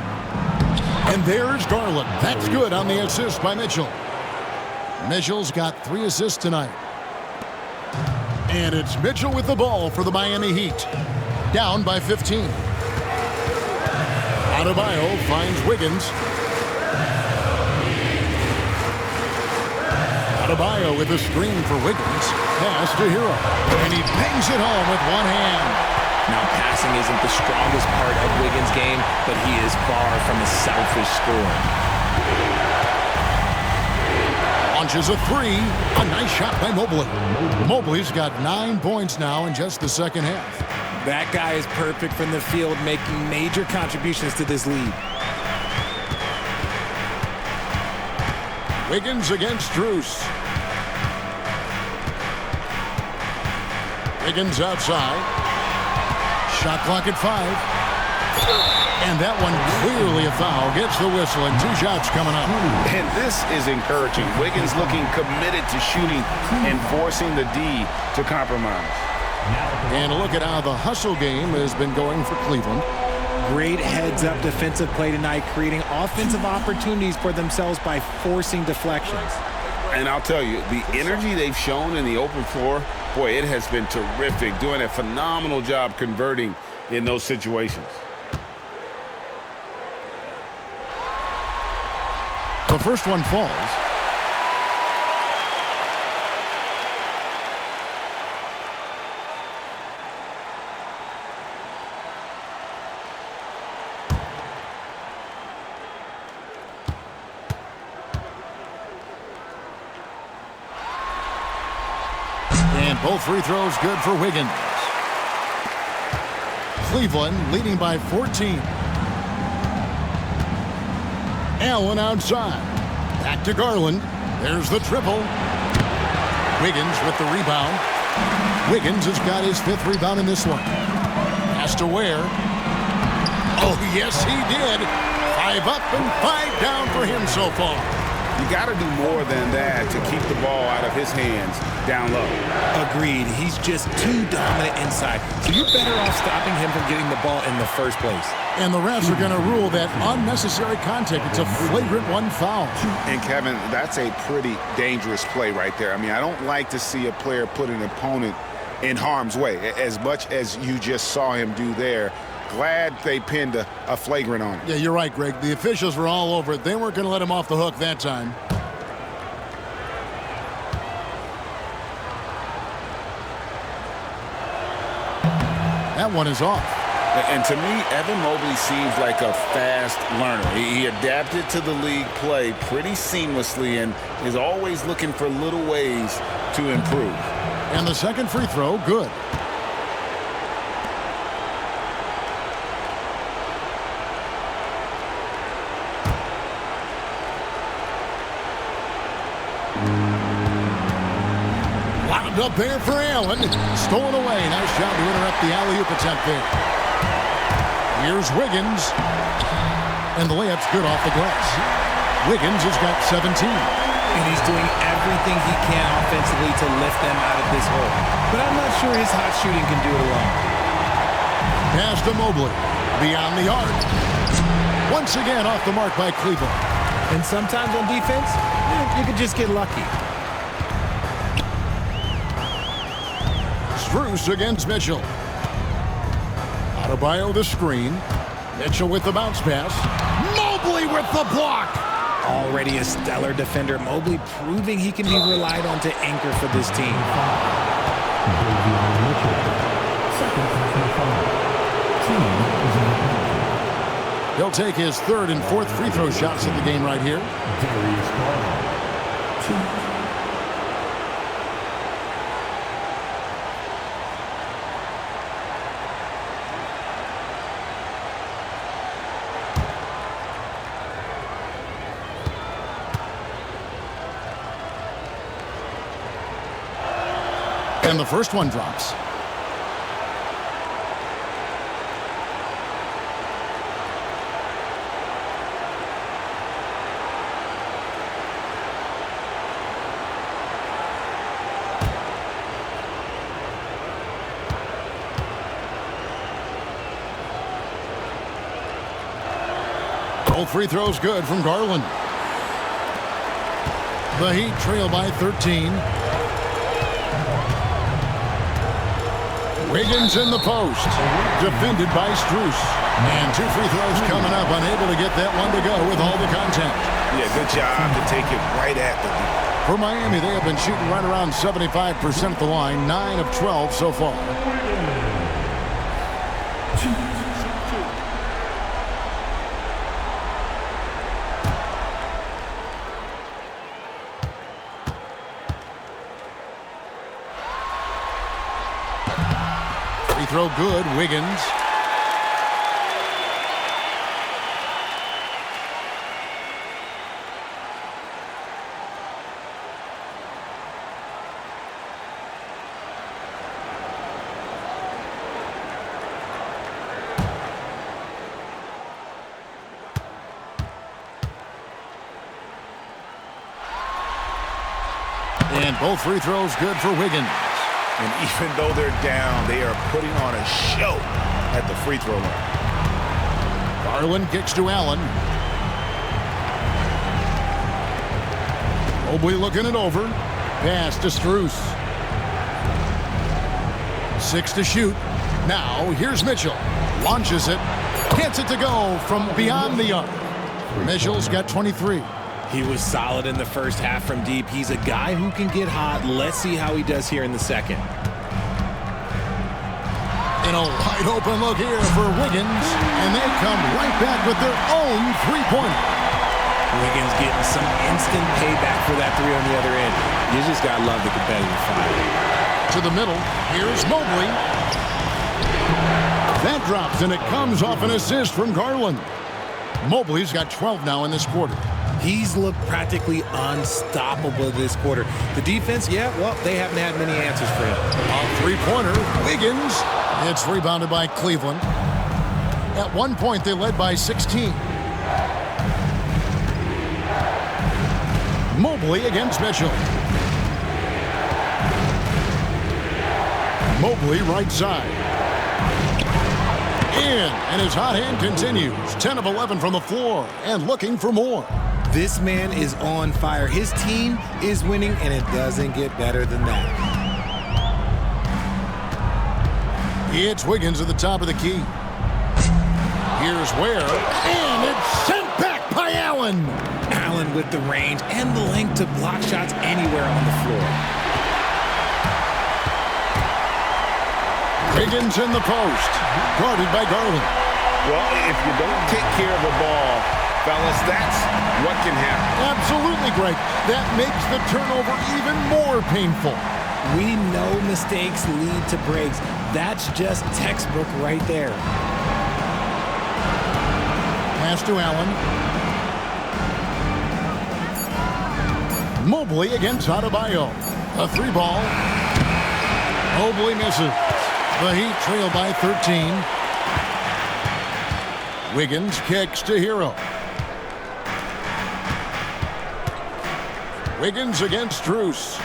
And there's Garland. That's good on the assist by Mitchell. Mitchell's got 3 assists tonight. And it's Mitchell with the ball for the Miami Heat. Down by 15. Adebayo finds Wiggins. Adebayo with a screen for Wiggins. Pass to Hero. And he bangs it home with one hand. Now, passing isn't the strongest part of Wiggins' game, but he is far from a selfish scorer. Launches a 3. A nice shot by Mobley. Mobley's got 9 points now in just the second half. That guy is perfect from the field, making major contributions to this lead. Wiggins against Strus. Wiggins outside. Shot clock at 5. And that one clearly a foul. Gets the whistle and 2 shots coming up. And this is encouraging. Wiggins looking committed to shooting and forcing the D to compromise. And a look at how the hustle game has been going for Cleveland. Great heads-up defensive play tonight, creating offensive opportunities for themselves by forcing deflections. And I'll tell you, the energy they've shown in the open floor, boy, it has been terrific, doing a phenomenal job converting in those situations. The first one falls. Both free throws good for Wiggins. Cleveland leading by 14. Allen outside. Back to Garland. There's the triple. Wiggins with the rebound. Wiggins has got his 5th rebound in this one. Pass to Ware. Oh, yes, he did. 5 up and 5 down for him so far. You got to do more than that to keep the ball out of his hands down low. Agreed. He's just too dominant inside. So you're better off stopping him from getting the ball in the first place. And the refs are going to rule that unnecessary contact. It's a flagrant 1 foul. And, Kevin, that's a pretty dangerous play right there. I mean, I don't like to see a player put an opponent in harm's way as much as you just saw him do there. Glad they pinned a flagrant on him. Yeah, you're right, Greg. The officials were all over it. They weren't going to let him off the hook that time. That one is off. And to me, Evan Mobley seems like a fast learner. He adapted to the league play pretty seamlessly and is always looking for little ways to improve. And the second free throw, good. Wound up there for Allen. Stolen away. Nice job to interrupt the alley-oop attempt there. Here's Wiggins. And the layup's good off the glass. Wiggins has got 17. And he's doing everything he can offensively to lift them out of this hole. But I'm not sure his hot shooting can do it alone. Pass to Mobley. Beyond the arc. Once again off the mark by Cleveland. And sometimes on defense, you could just get lucky. Strus against Mitchell. Adebayo the screen. Mitchell with the bounce pass. Mobley with the block. Already a stellar defender, Mobley proving he can be relied on to anchor for this team. He'll take his 3rd and 4th free throw shots in the game right here. And the first one drops. Both free throws good from Garland. The Heat trail by 13. Wiggins in the post. Defended by Strus. And 2 free throws coming up. Unable to get that one to go with all the contact. Yeah, good job to take it right at the lead. For Miami, they have been shooting right around 75% at the line. 9 of 12 so far. Free throw good, Wiggins. And both free throws good for Wiggins. And even though they're down, they are putting on a show at the free throw line. Garland kicks to Allen. Mobley looking it over. Pass to Strus. 6 to shoot. Now here's Mitchell. Launches it. Gets it to go from beyond the arc. Mitchell's got 23. He was solid in the first half from deep. He's a guy who can get hot. Let's see how he does here in the second. In a wide open look here for Wiggins, and they come right back with their own three-pointer. Wiggins getting some instant payback for that 3 on the other end. You just got to love the competitive fire. to the middle. Here's Mobley. That drops, and it comes off an assist from Garland. Mobley's got 12 now in this quarter. He's looked practically unstoppable this quarter. The defense, yeah, well, they haven't had many answers for him. A three-pointer, Wiggins. It's rebounded by Cleveland. At one point, they led by 16. Mobley against Mitchell. Mobley right side. In, and his hot hand continues. 10 of 11 from the floor, and looking for more. This man is on fire. His team is winning, and it doesn't get better than that. It's Wiggins at the top of the key. Here's Ware, and it's sent back by Allen. Allen with the range and the length to block shots anywhere on the floor. Wiggins in the post, guarded by Garland. Well, if you don't take care of the ball, fellas, that's what can happen. Absolutely, Greg. That makes the turnover even more painful. We know mistakes lead to breaks. That's just textbook right there. Pass to Allen. Mobley against Adebayo. A three ball. Mobley misses. The Heat trail by 13. Wiggins kicks to Hero. Wiggins against Strus.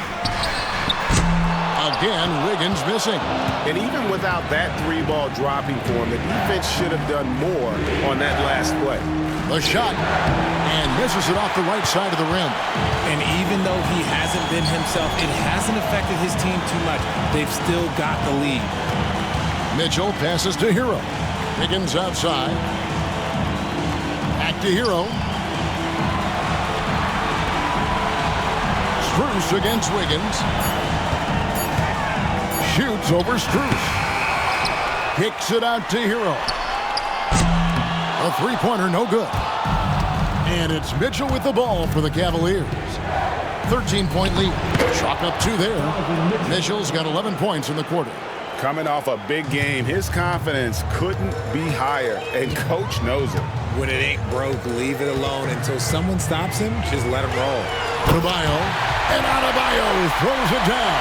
Again, Wiggins missing. And even without that three ball dropping for him, the defense should have done more on that last play. The shot, and misses it off the right side of the rim. And even though he hasn't been himself, it hasn't affected his team too much. They've still got the lead. Mitchell passes to Hero. Wiggins outside. Back to Hero. Strus against Wiggins. Shoots over Strus. Kicks it out to Hero. A three-pointer, no good. And it's Mitchell with the ball for the Cavaliers. 13-point lead. Chalk up two there. Mitchell's got 11 points in the quarter. Coming off a big game, his confidence couldn't be higher, and coach knows it. When it ain't broke, leave it alone until someone stops him. Just let him roll. Adebayo, and Adebayo throws it down.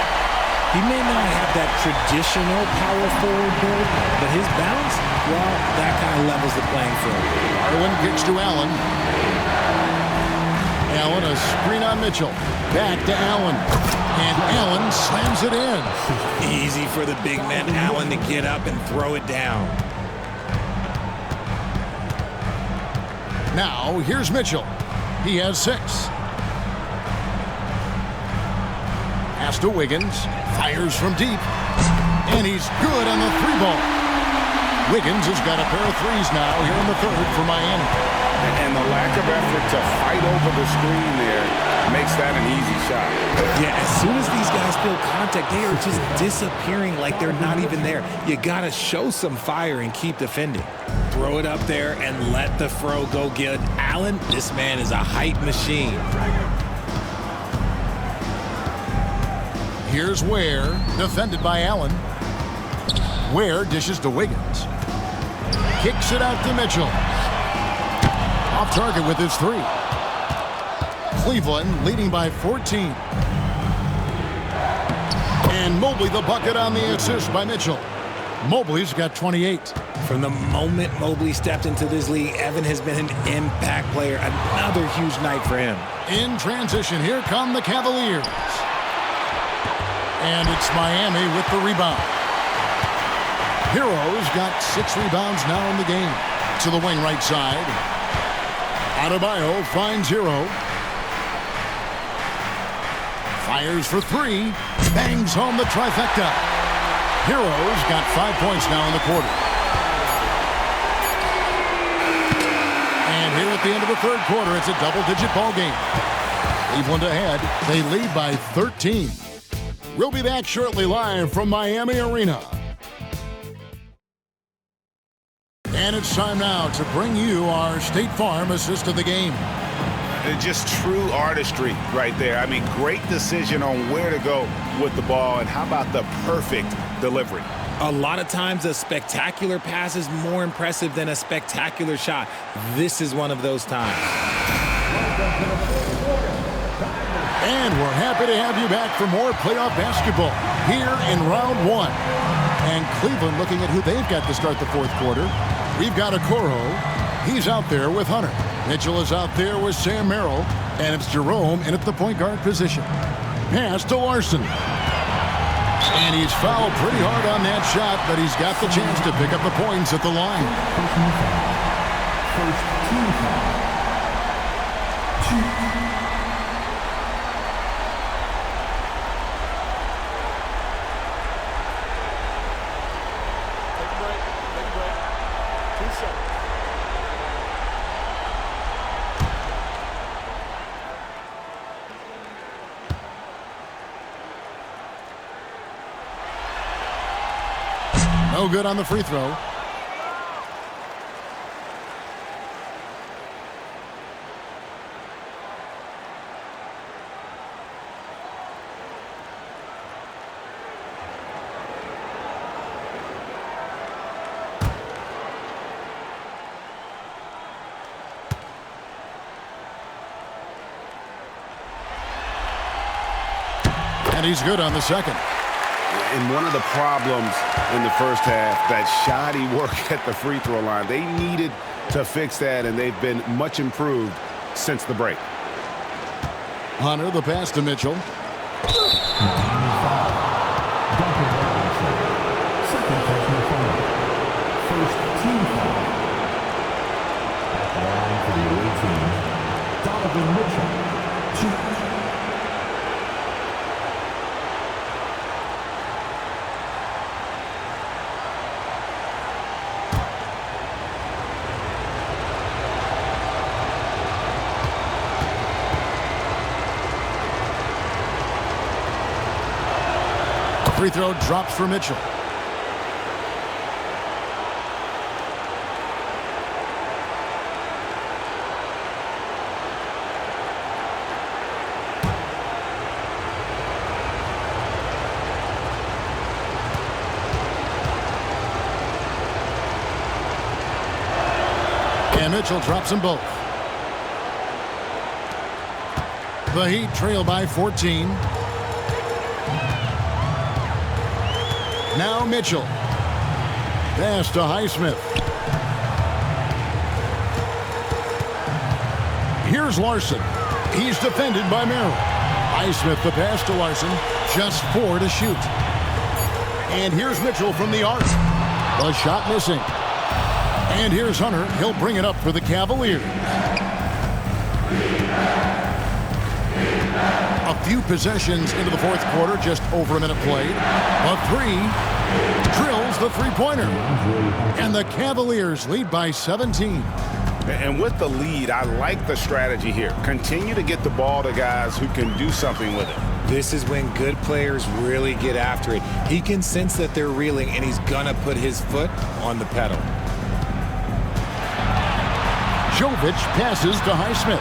He may not have that traditional power forward build, but his bounce, well, that kind of levels the playing field. Garland kicks to Allen. Allen, a screen on Mitchell. Back to Allen. And Allen slams it in. Easy for the big man Allen to get up and throw it down. Now, here's Mitchell. He has 6. Pass to Wiggins. Fires from deep. And he's good on the three ball. Wiggins has got a pair of threes now here in the third for Miami. And the lack of effort to fight over the screen there makes that an easy shot. Yeah, as soon as these guys feel contact, they are just disappearing like they're not even there. You got to show some fire and keep defending. Throw it up there and let the throw go good. Allen, this man is a height machine. Here's Ware, defended by Allen. Ware dishes to Wiggins. Kicks it out to Mitchell. Off target with his 3. Cleveland leading by 14. And Mobley the bucket on the assist by Mitchell. Mobley's got 28. From the moment Mobley stepped into this league, Evan has been an impact player. Another huge night for him. In transition, here come the Cavaliers. And it's Miami with the rebound. Hero's got 6 rebounds now in the game. To the wing right side. Adebayo finds Hero. Fires for 3. Bangs home the trifecta. Hero's got 5 points now in the quarter. And here at the end of the third quarter, it's a double-digit ball game. Cleveland ahead. They lead by 13. We'll be back shortly live from Miami Arena. And it's time now to bring you our State Farm assist of the game. Just true artistry right there. I mean, great decision on where to go with the ball, and how about the perfect delivery? A lot of times a spectacular pass is more impressive than a spectacular shot. This is one of those times. And we're happy to have you back for more playoff basketball here in round one. And Cleveland looking at who they've got to start the fourth quarter. We've got Okoro. He's out there with Hunter. Mitchell is out there with Sam Merrill. And it's Jerome in at the point guard position. Pass to Larson. And he's fouled pretty hard on that shot, but he's got the chance to pick up the points at the line. First team foul. Take a break. 2 seconds. No good on the free throw. And he's good on the second. And one of the problems in the first half, that shoddy work at the free throw line. They needed to fix that, and they've been much improved since the break. Hunter, the pass to Mitchell. Second personal foul. First team foul. At the line for the away team, Donovan Mitchell. 2. Free throw drops for Mitchell. And Mitchell drops them both. The Heat trail by 14. Now Mitchell. Pass to Highsmith. Here's Larson. He's defended by Merrill. Highsmith the pass to Larson. Just 4 to shoot. And here's Mitchell from the arc. The shot missing. And here's Hunter. He'll bring it up for the Cavaliers. A few possessions into the fourth quarter, just over a minute played. A 3 drills the three-pointer. And the Cavaliers lead by 17. And with the lead, I like the strategy here. Continue to get the ball to guys who can do something with it. This is when good players really get after it. He can sense that they're reeling, and he's gonna put his foot on the pedal. Jovic passes to Highsmith.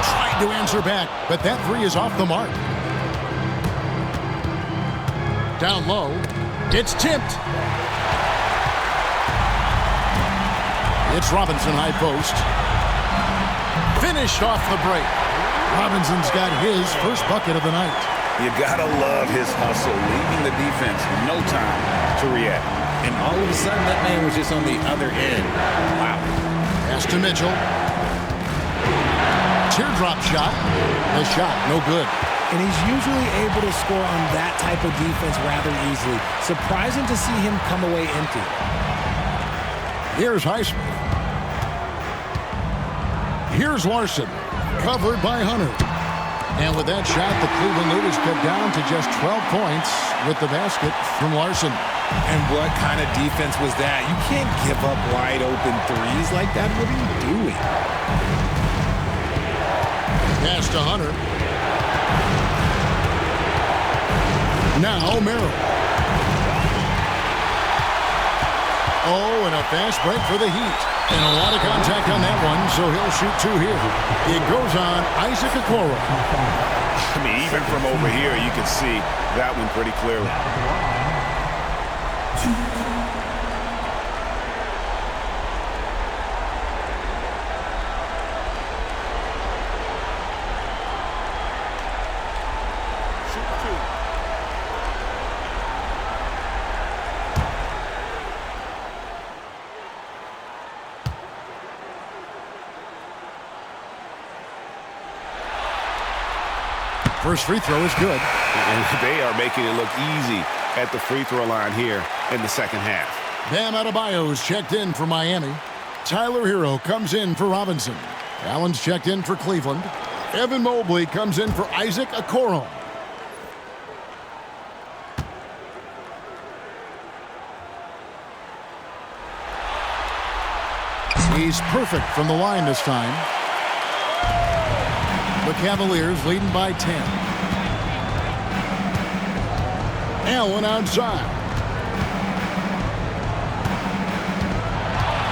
Tried to answer back, but that 3 is off the mark. Down low. It's tipped. It's Robinson high post. Finished off the break. Robinson's got his first bucket of the night. You gotta love his hustle, leaving the defense no time to react. And all of a sudden, that man was just on the other end. Wow. Pass to Mitchell. Teardrop shot. The shot, no good. And he's usually able to score on that type of defense rather easily. Surprising to see him come away empty. Here's Highsmith. Here's Larson. Covered by Hunter. And with that shot, the Cleveland lead is cut down to just 12 points with the basket from Larson. And what kind of defense was that? You can't give up wide open threes like that. What are you doing? Pass to Hunter. Now Merrill. Oh, and a fast break for the Heat. And a lot of contact on that one, so he'll shoot 2 here. It goes on Isaac Okoro. I mean, even from over here, you can see that one pretty clearly. First free throw is good. And they are making it look easy at the free throw line here in the second half. Bam Adebayo's checked in for Miami. Tyler Hero comes in for Robinson. Allen's checked in for Cleveland. Evan Mobley comes in for Isaac Okoro. He's perfect from the line this time. The Cavaliers leading by 10. Allen outside.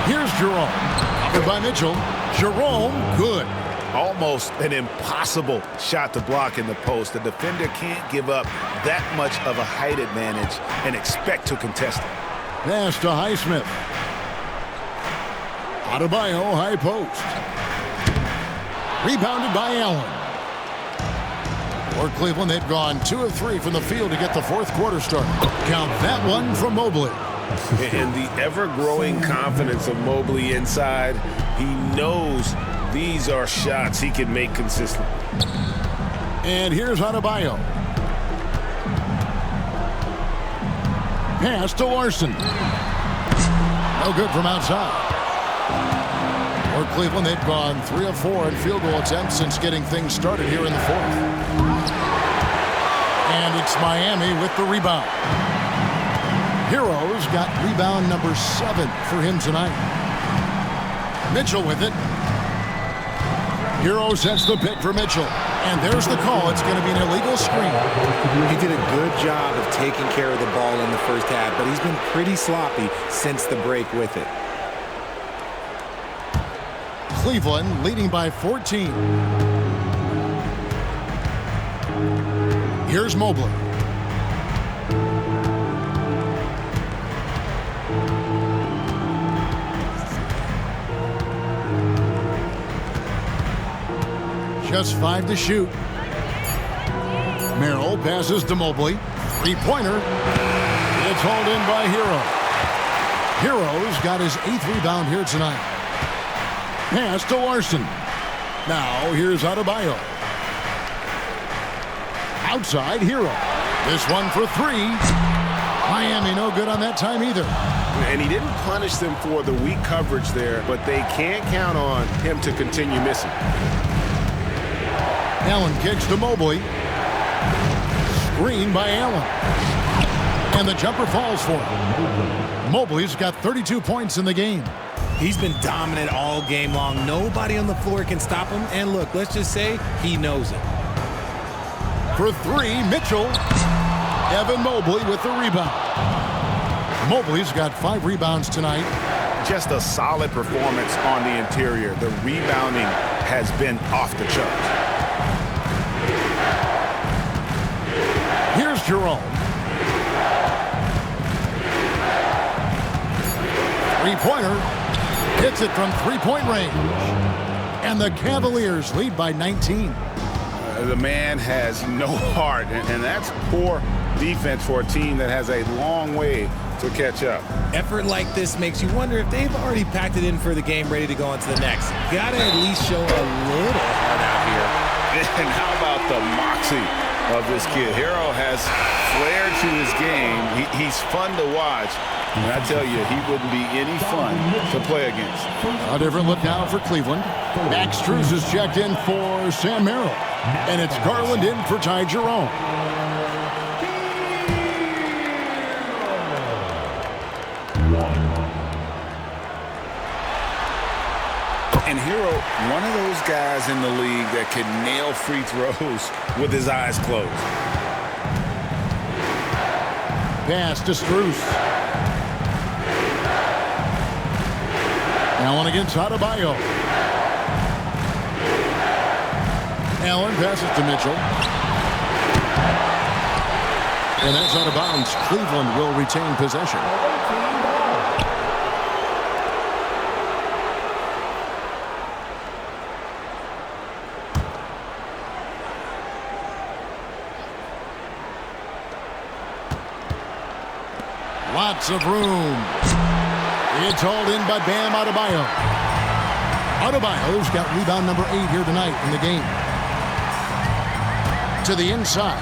Here's Jerome. Covered by Mitchell. Jerome, good. Almost an impossible shot to block in the post. The defender can't give up that much of a height advantage and expect to contest it. Pass to Highsmith. Adebayo, high post. Rebounded by Allen. For Cleveland, they've gone 2 of 3 from the field to get the fourth quarter started. Count that one from Mobley. And the ever-growing confidence of Mobley inside, he knows these are shots he can make consistently. And here's Adebayo. Pass to Larson. No good from outside. For Cleveland, they've gone 3 of 4 in field goal attempts since getting things started here in the fourth. And it's Miami with the rebound. Hero's got rebound number 7 for him tonight. Mitchell with it. Hero sets the pick for Mitchell. And there's the call. It's going to be an illegal screen. He did a good job of taking care of the ball in the first half, but he's been pretty sloppy since the break with it. Cleveland leading by 14. Here's Mobley. Just 5 to shoot. Merrill passes to Mobley. 3-pointer. It's hauled in by Hero. Hero's got his 8th rebound here tonight. Pass to Larson. Now here's Adebayo. Outside Hero. This one for 3. Miami no good on that time either. And he didn't punish them for the weak coverage there, but they can't count on him to continue missing. Allen kicks to Mobley. Screen by Allen. And the jumper falls for him. Mobley's got 32 points in the game. He's been dominant all game long. Nobody on the floor can stop him. And look, let's just say he knows it. For 3, Mitchell. Evan Mobley with the rebound. Mobley's got 5 rebounds tonight. Just a solid performance on the interior. The rebounding has been off the charts. Here's Jerome. 3-pointer. Hits it from 3-point range. And the Cavaliers lead by 19. The man has no heart, and that's poor defense for a team that has a long way to catch up. Effort like this makes you wonder if they've already packed it in for the game, ready to go on to the next. Gotta at least show a little heart out here. And how about the moxie of this kid? Hero has flair to his game. He's fun to watch. And I tell you, he wouldn't be any fun to play against. A different look now for Cleveland. Max Strus is checked in for Sam Merrill. And it's Garland in for Ty Jerome. And Hero, one of those guys in the league that can nail free throws with his eyes closed. Pass to Strus. Allen against Adebayo. Allen passes to Mitchell. And that's out of bounds. Cleveland will retain possession. Lots of room. It's hauled in by Bam Adebayo. Adebayo's got rebound number 8 here tonight in the game. To the inside.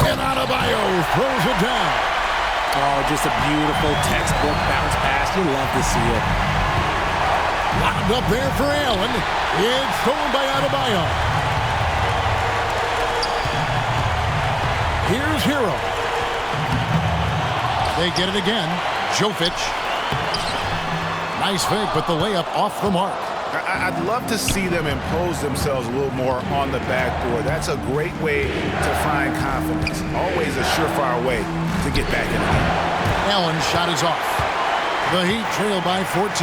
And Adebayo throws it down. Oh, just a beautiful textbook bounce pass. You love to see it. Lobbed up there for Allen. It's thrown by Adebayo. Here's Hero. They get it again. Jovic. Nice fake, but the layup off the mark. I'd love to see them impose themselves a little more on the backboard. That's a great way to find confidence. Always a surefire way to get back in the game. Allen's shot is off. The Heat trail by 14.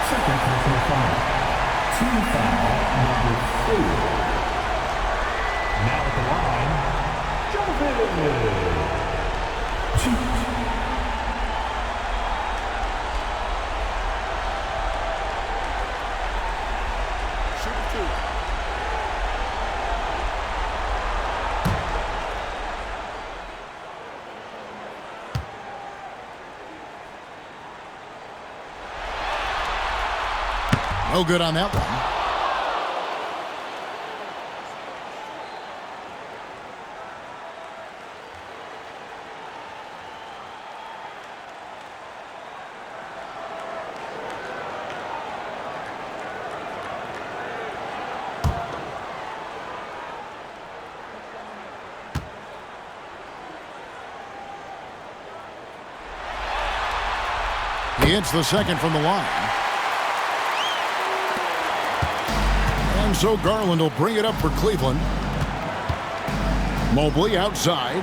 Second personal foul. Team foul number 4. Now at the line, Jovic. No good on that one. He hits the second from the line. And so Garland will bring it up for Cleveland. Mobley outside.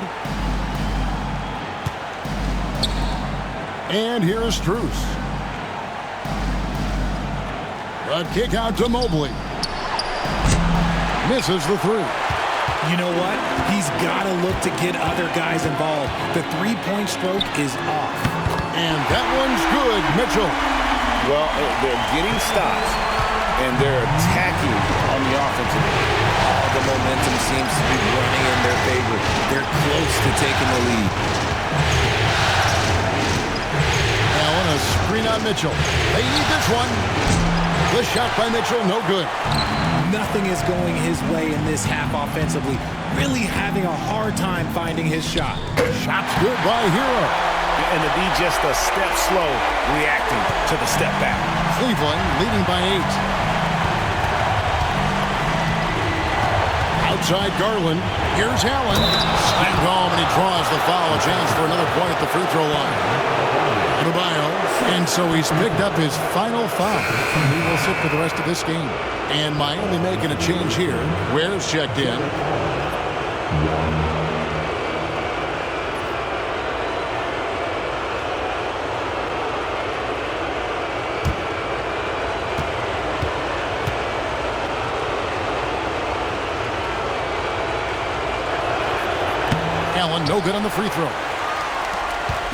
And here's Strus. A kick out to Mobley. Misses the three. You know what? He's got to look to get other guys involved. The three-point stroke is off. And that one's good, Mitchell. Well, they're getting stops, and they're attacking on the offensive end. All the momentum seems to be running in their favor. They're close to taking the lead. Allen, a screen on Mitchell. They need this one. The shot by Mitchell, no good. Nothing is going his way in this half offensively. Really having a hard time finding his shot. Shot's good by Hero. And to be just a step slow reacting to the step back. Cleveland leading by 8. Outside Garland. Here's Allen. Slammed home, and he draws the foul. A chance for another point at the free throw line. Adebayo. And so he's picked up his final foul. He will sit for the rest of this game. And Miami making a change here. Ware's checked in. Allen, no good on the free throw.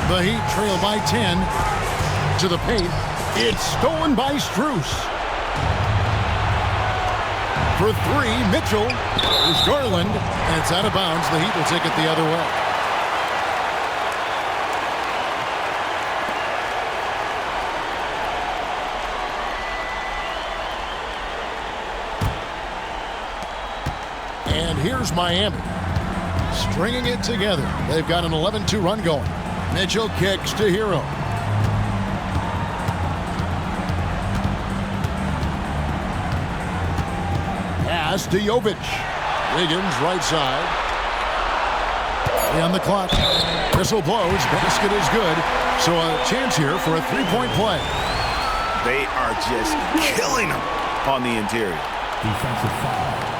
The Heat trail by 10 to the paint. It's stolen by Strus. For three, Mitchell. There's Garland, and it's out of bounds. The Heat will take it the other way. And here's Miami. Stringing it together. They've got an 11-2 run going. Mitchell kicks to Hero. Pass to Jovic. Wiggins right side. On the clock. Whistle blows. Basket is good. So a chance here for a three-point play. They are just killing them on the interior. Defensive foul.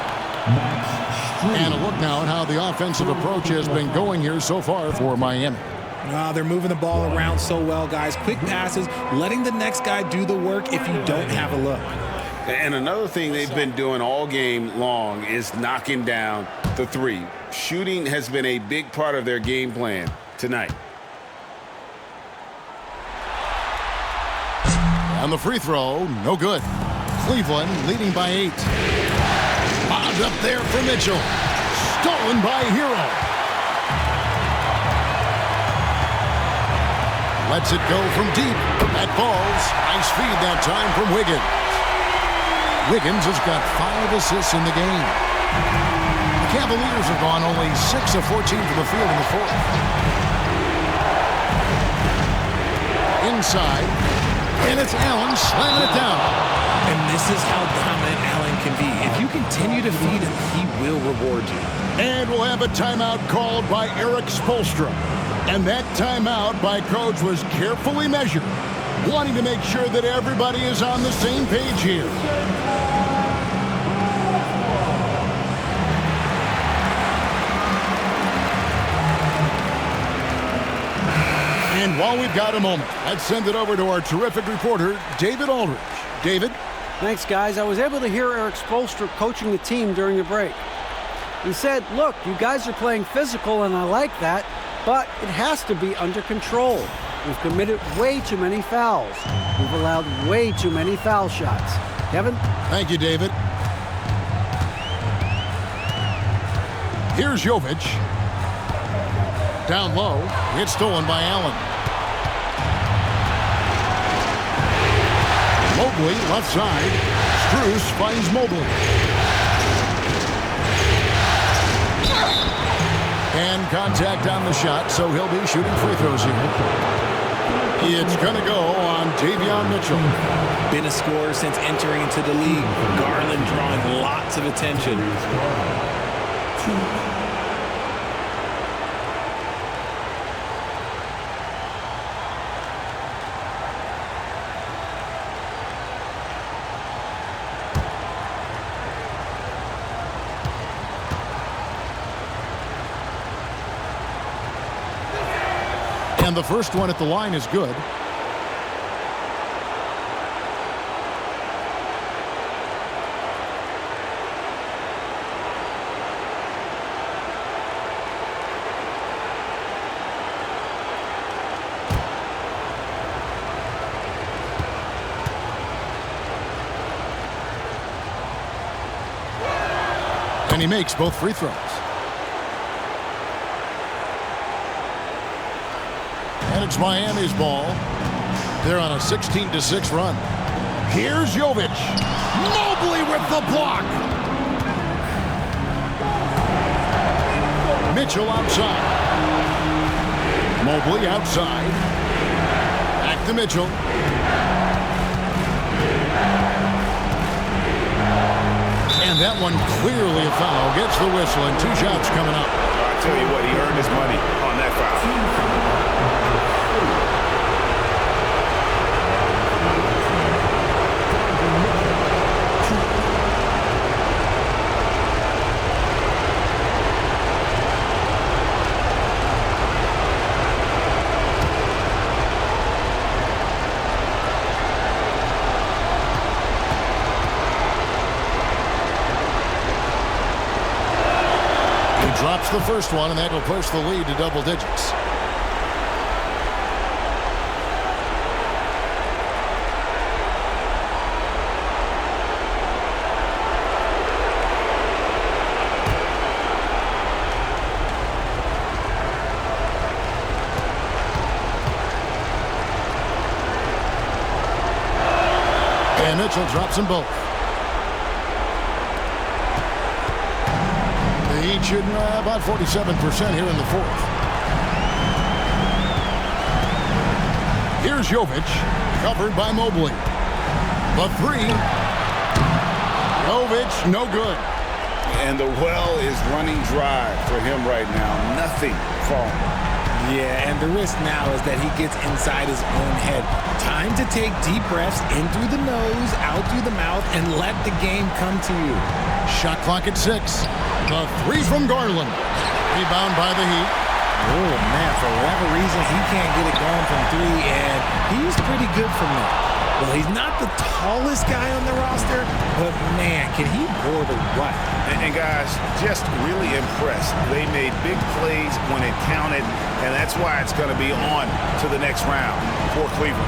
Max Strus. And a look now at how the offensive approach has been going here so far for Miami. They're moving the ball around so well, guys. Quick passes, letting the next guy do the work if you don't have a look. And another thing they've been doing all game long is knocking down the three. Shooting has been a big part of their game plan tonight. On the free throw, no good. Cleveland leading by 8. Bobbed up there for Mitchell. Stolen by Hero. Lets it go from deep. That falls. Nice feed that time from Wiggins. Wiggins has got 5 assists in the game. The Cavaliers have gone only 6 of 14 from the field in the fourth. Inside. And it's Allen slamming it down. And this is how dominant Allen can be. If you continue to feed him, he will reward you. And we'll have a timeout called by Eric Spoelstra. And that timeout by Coach was carefully measured, wanting to make sure that everybody is on the same page here. And while we've got a moment, let's send it over to our terrific reporter, David Aldridge. David? Thanks, guys. I was able to hear Eric Spoelstra coaching the team during the break. He said, look, you guys are playing physical, and I like that, but it has to be under control. We've committed way too many fouls. We've allowed way too many foul shots. Kevin? Thank you, David. Here's Jovic. Down low. It's stolen by Allen. Mobley, left side. Strus finds Mobley. And contact on the shot, so he'll be shooting free throws here. It's going to go on Davion Mitchell. Been a scorer since entering into the league. Garland drawing lots of attention. And the first one at the line is good. And he makes both free throws. And it's Miami's ball. They're on a 16-6 run. Here's Jovic. Mobley with the block. Mitchell outside. Mobley outside. Back to Mitchell. And that one clearly a foul. Gets the whistle and 2 shots coming up. I tell you what, he earned his money on that foul. Drops the first one, and that will push the lead to double digits. And Mitchell drops them both. Each shooting about 47% here in the fourth. Here's Jovic, covered by Mobley. The 3. Jovic, no good. And the well is running dry for him right now. Nothing falling. Yeah, and the risk now is that he gets inside his own head. Time to take deep breaths in through the nose, out through the mouth, and let the game come to you. Shot clock at 6. The 3 from Garland. Rebound by the Heat. Oh, man, for whatever reason, he can't get it going from three, and he's pretty good from there. Well, he's not the tallest guy on the roster, but, man, can he board or what? And guys, just really impressed. They made big plays when it counted, and that's why it's going to be on to the next round for Cleveland.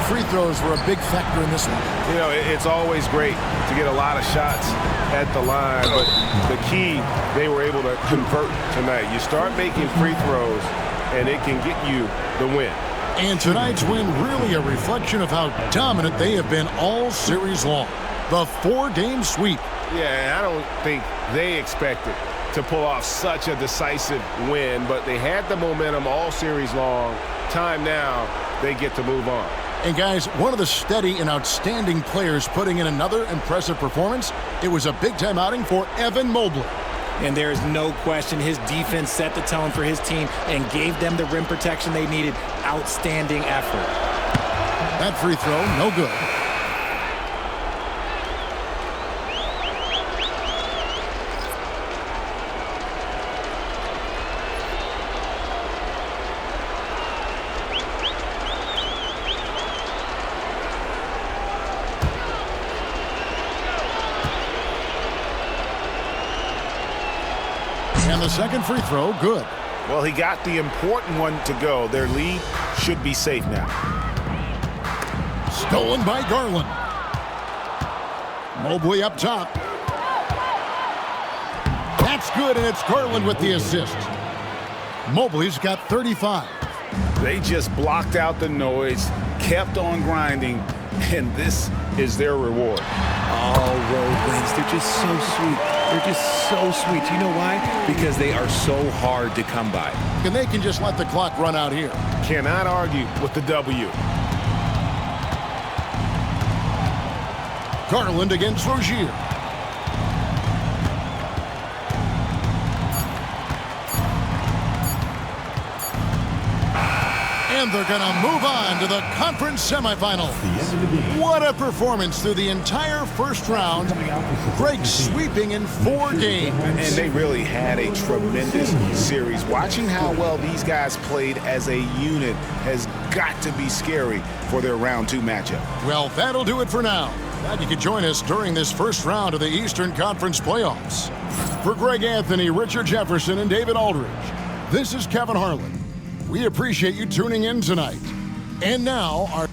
Free throws were a big factor in this one. You know, it's always great to get a lot of shots at the line, but the key, they were able to convert tonight. You start making free throws, and it can get you the win. And tonight's win really a reflection of how dominant they have been all series long. The 4-game sweep. Yeah, I don't think they expected to pull off such a decisive win, but they had the momentum all series long. Time now, they get to move on. And guys, one of the steady and outstanding players putting in another impressive performance, it was a big-time outing for Evan Mobley. And there is no question his defense set the tone for his team and gave them the rim protection they needed. Outstanding effort. That free throw, no good. And the second free throw, good. Well, he got the important one to go. Their lead should be safe now. Stolen by Garland. Mobley up top. That's good, and it's Garland with the assist. Mobley's got 35. They just blocked out the noise, kept on grinding, and this is their reward. All road wins. They're just so sweet. They're just so sweet. You know why? Because they are so hard to come by. And they can just let the clock run out here. Cannot argue with the W. Garland against Rozier. And they're going to move on to the conference semifinal. What a performance through the entire first round. Greg sweeping in 4 games. And they really had a tremendous series. Watching how well these guys played as a unit has got to be scary for their round 2 matchup. Well, that'll do it for now. Glad you could join us during this first round of the Eastern Conference playoffs. For Greg Anthony, Richard Jefferson, and David Aldridge, this is Kevin Harlan. We appreciate you tuning in tonight. And now, our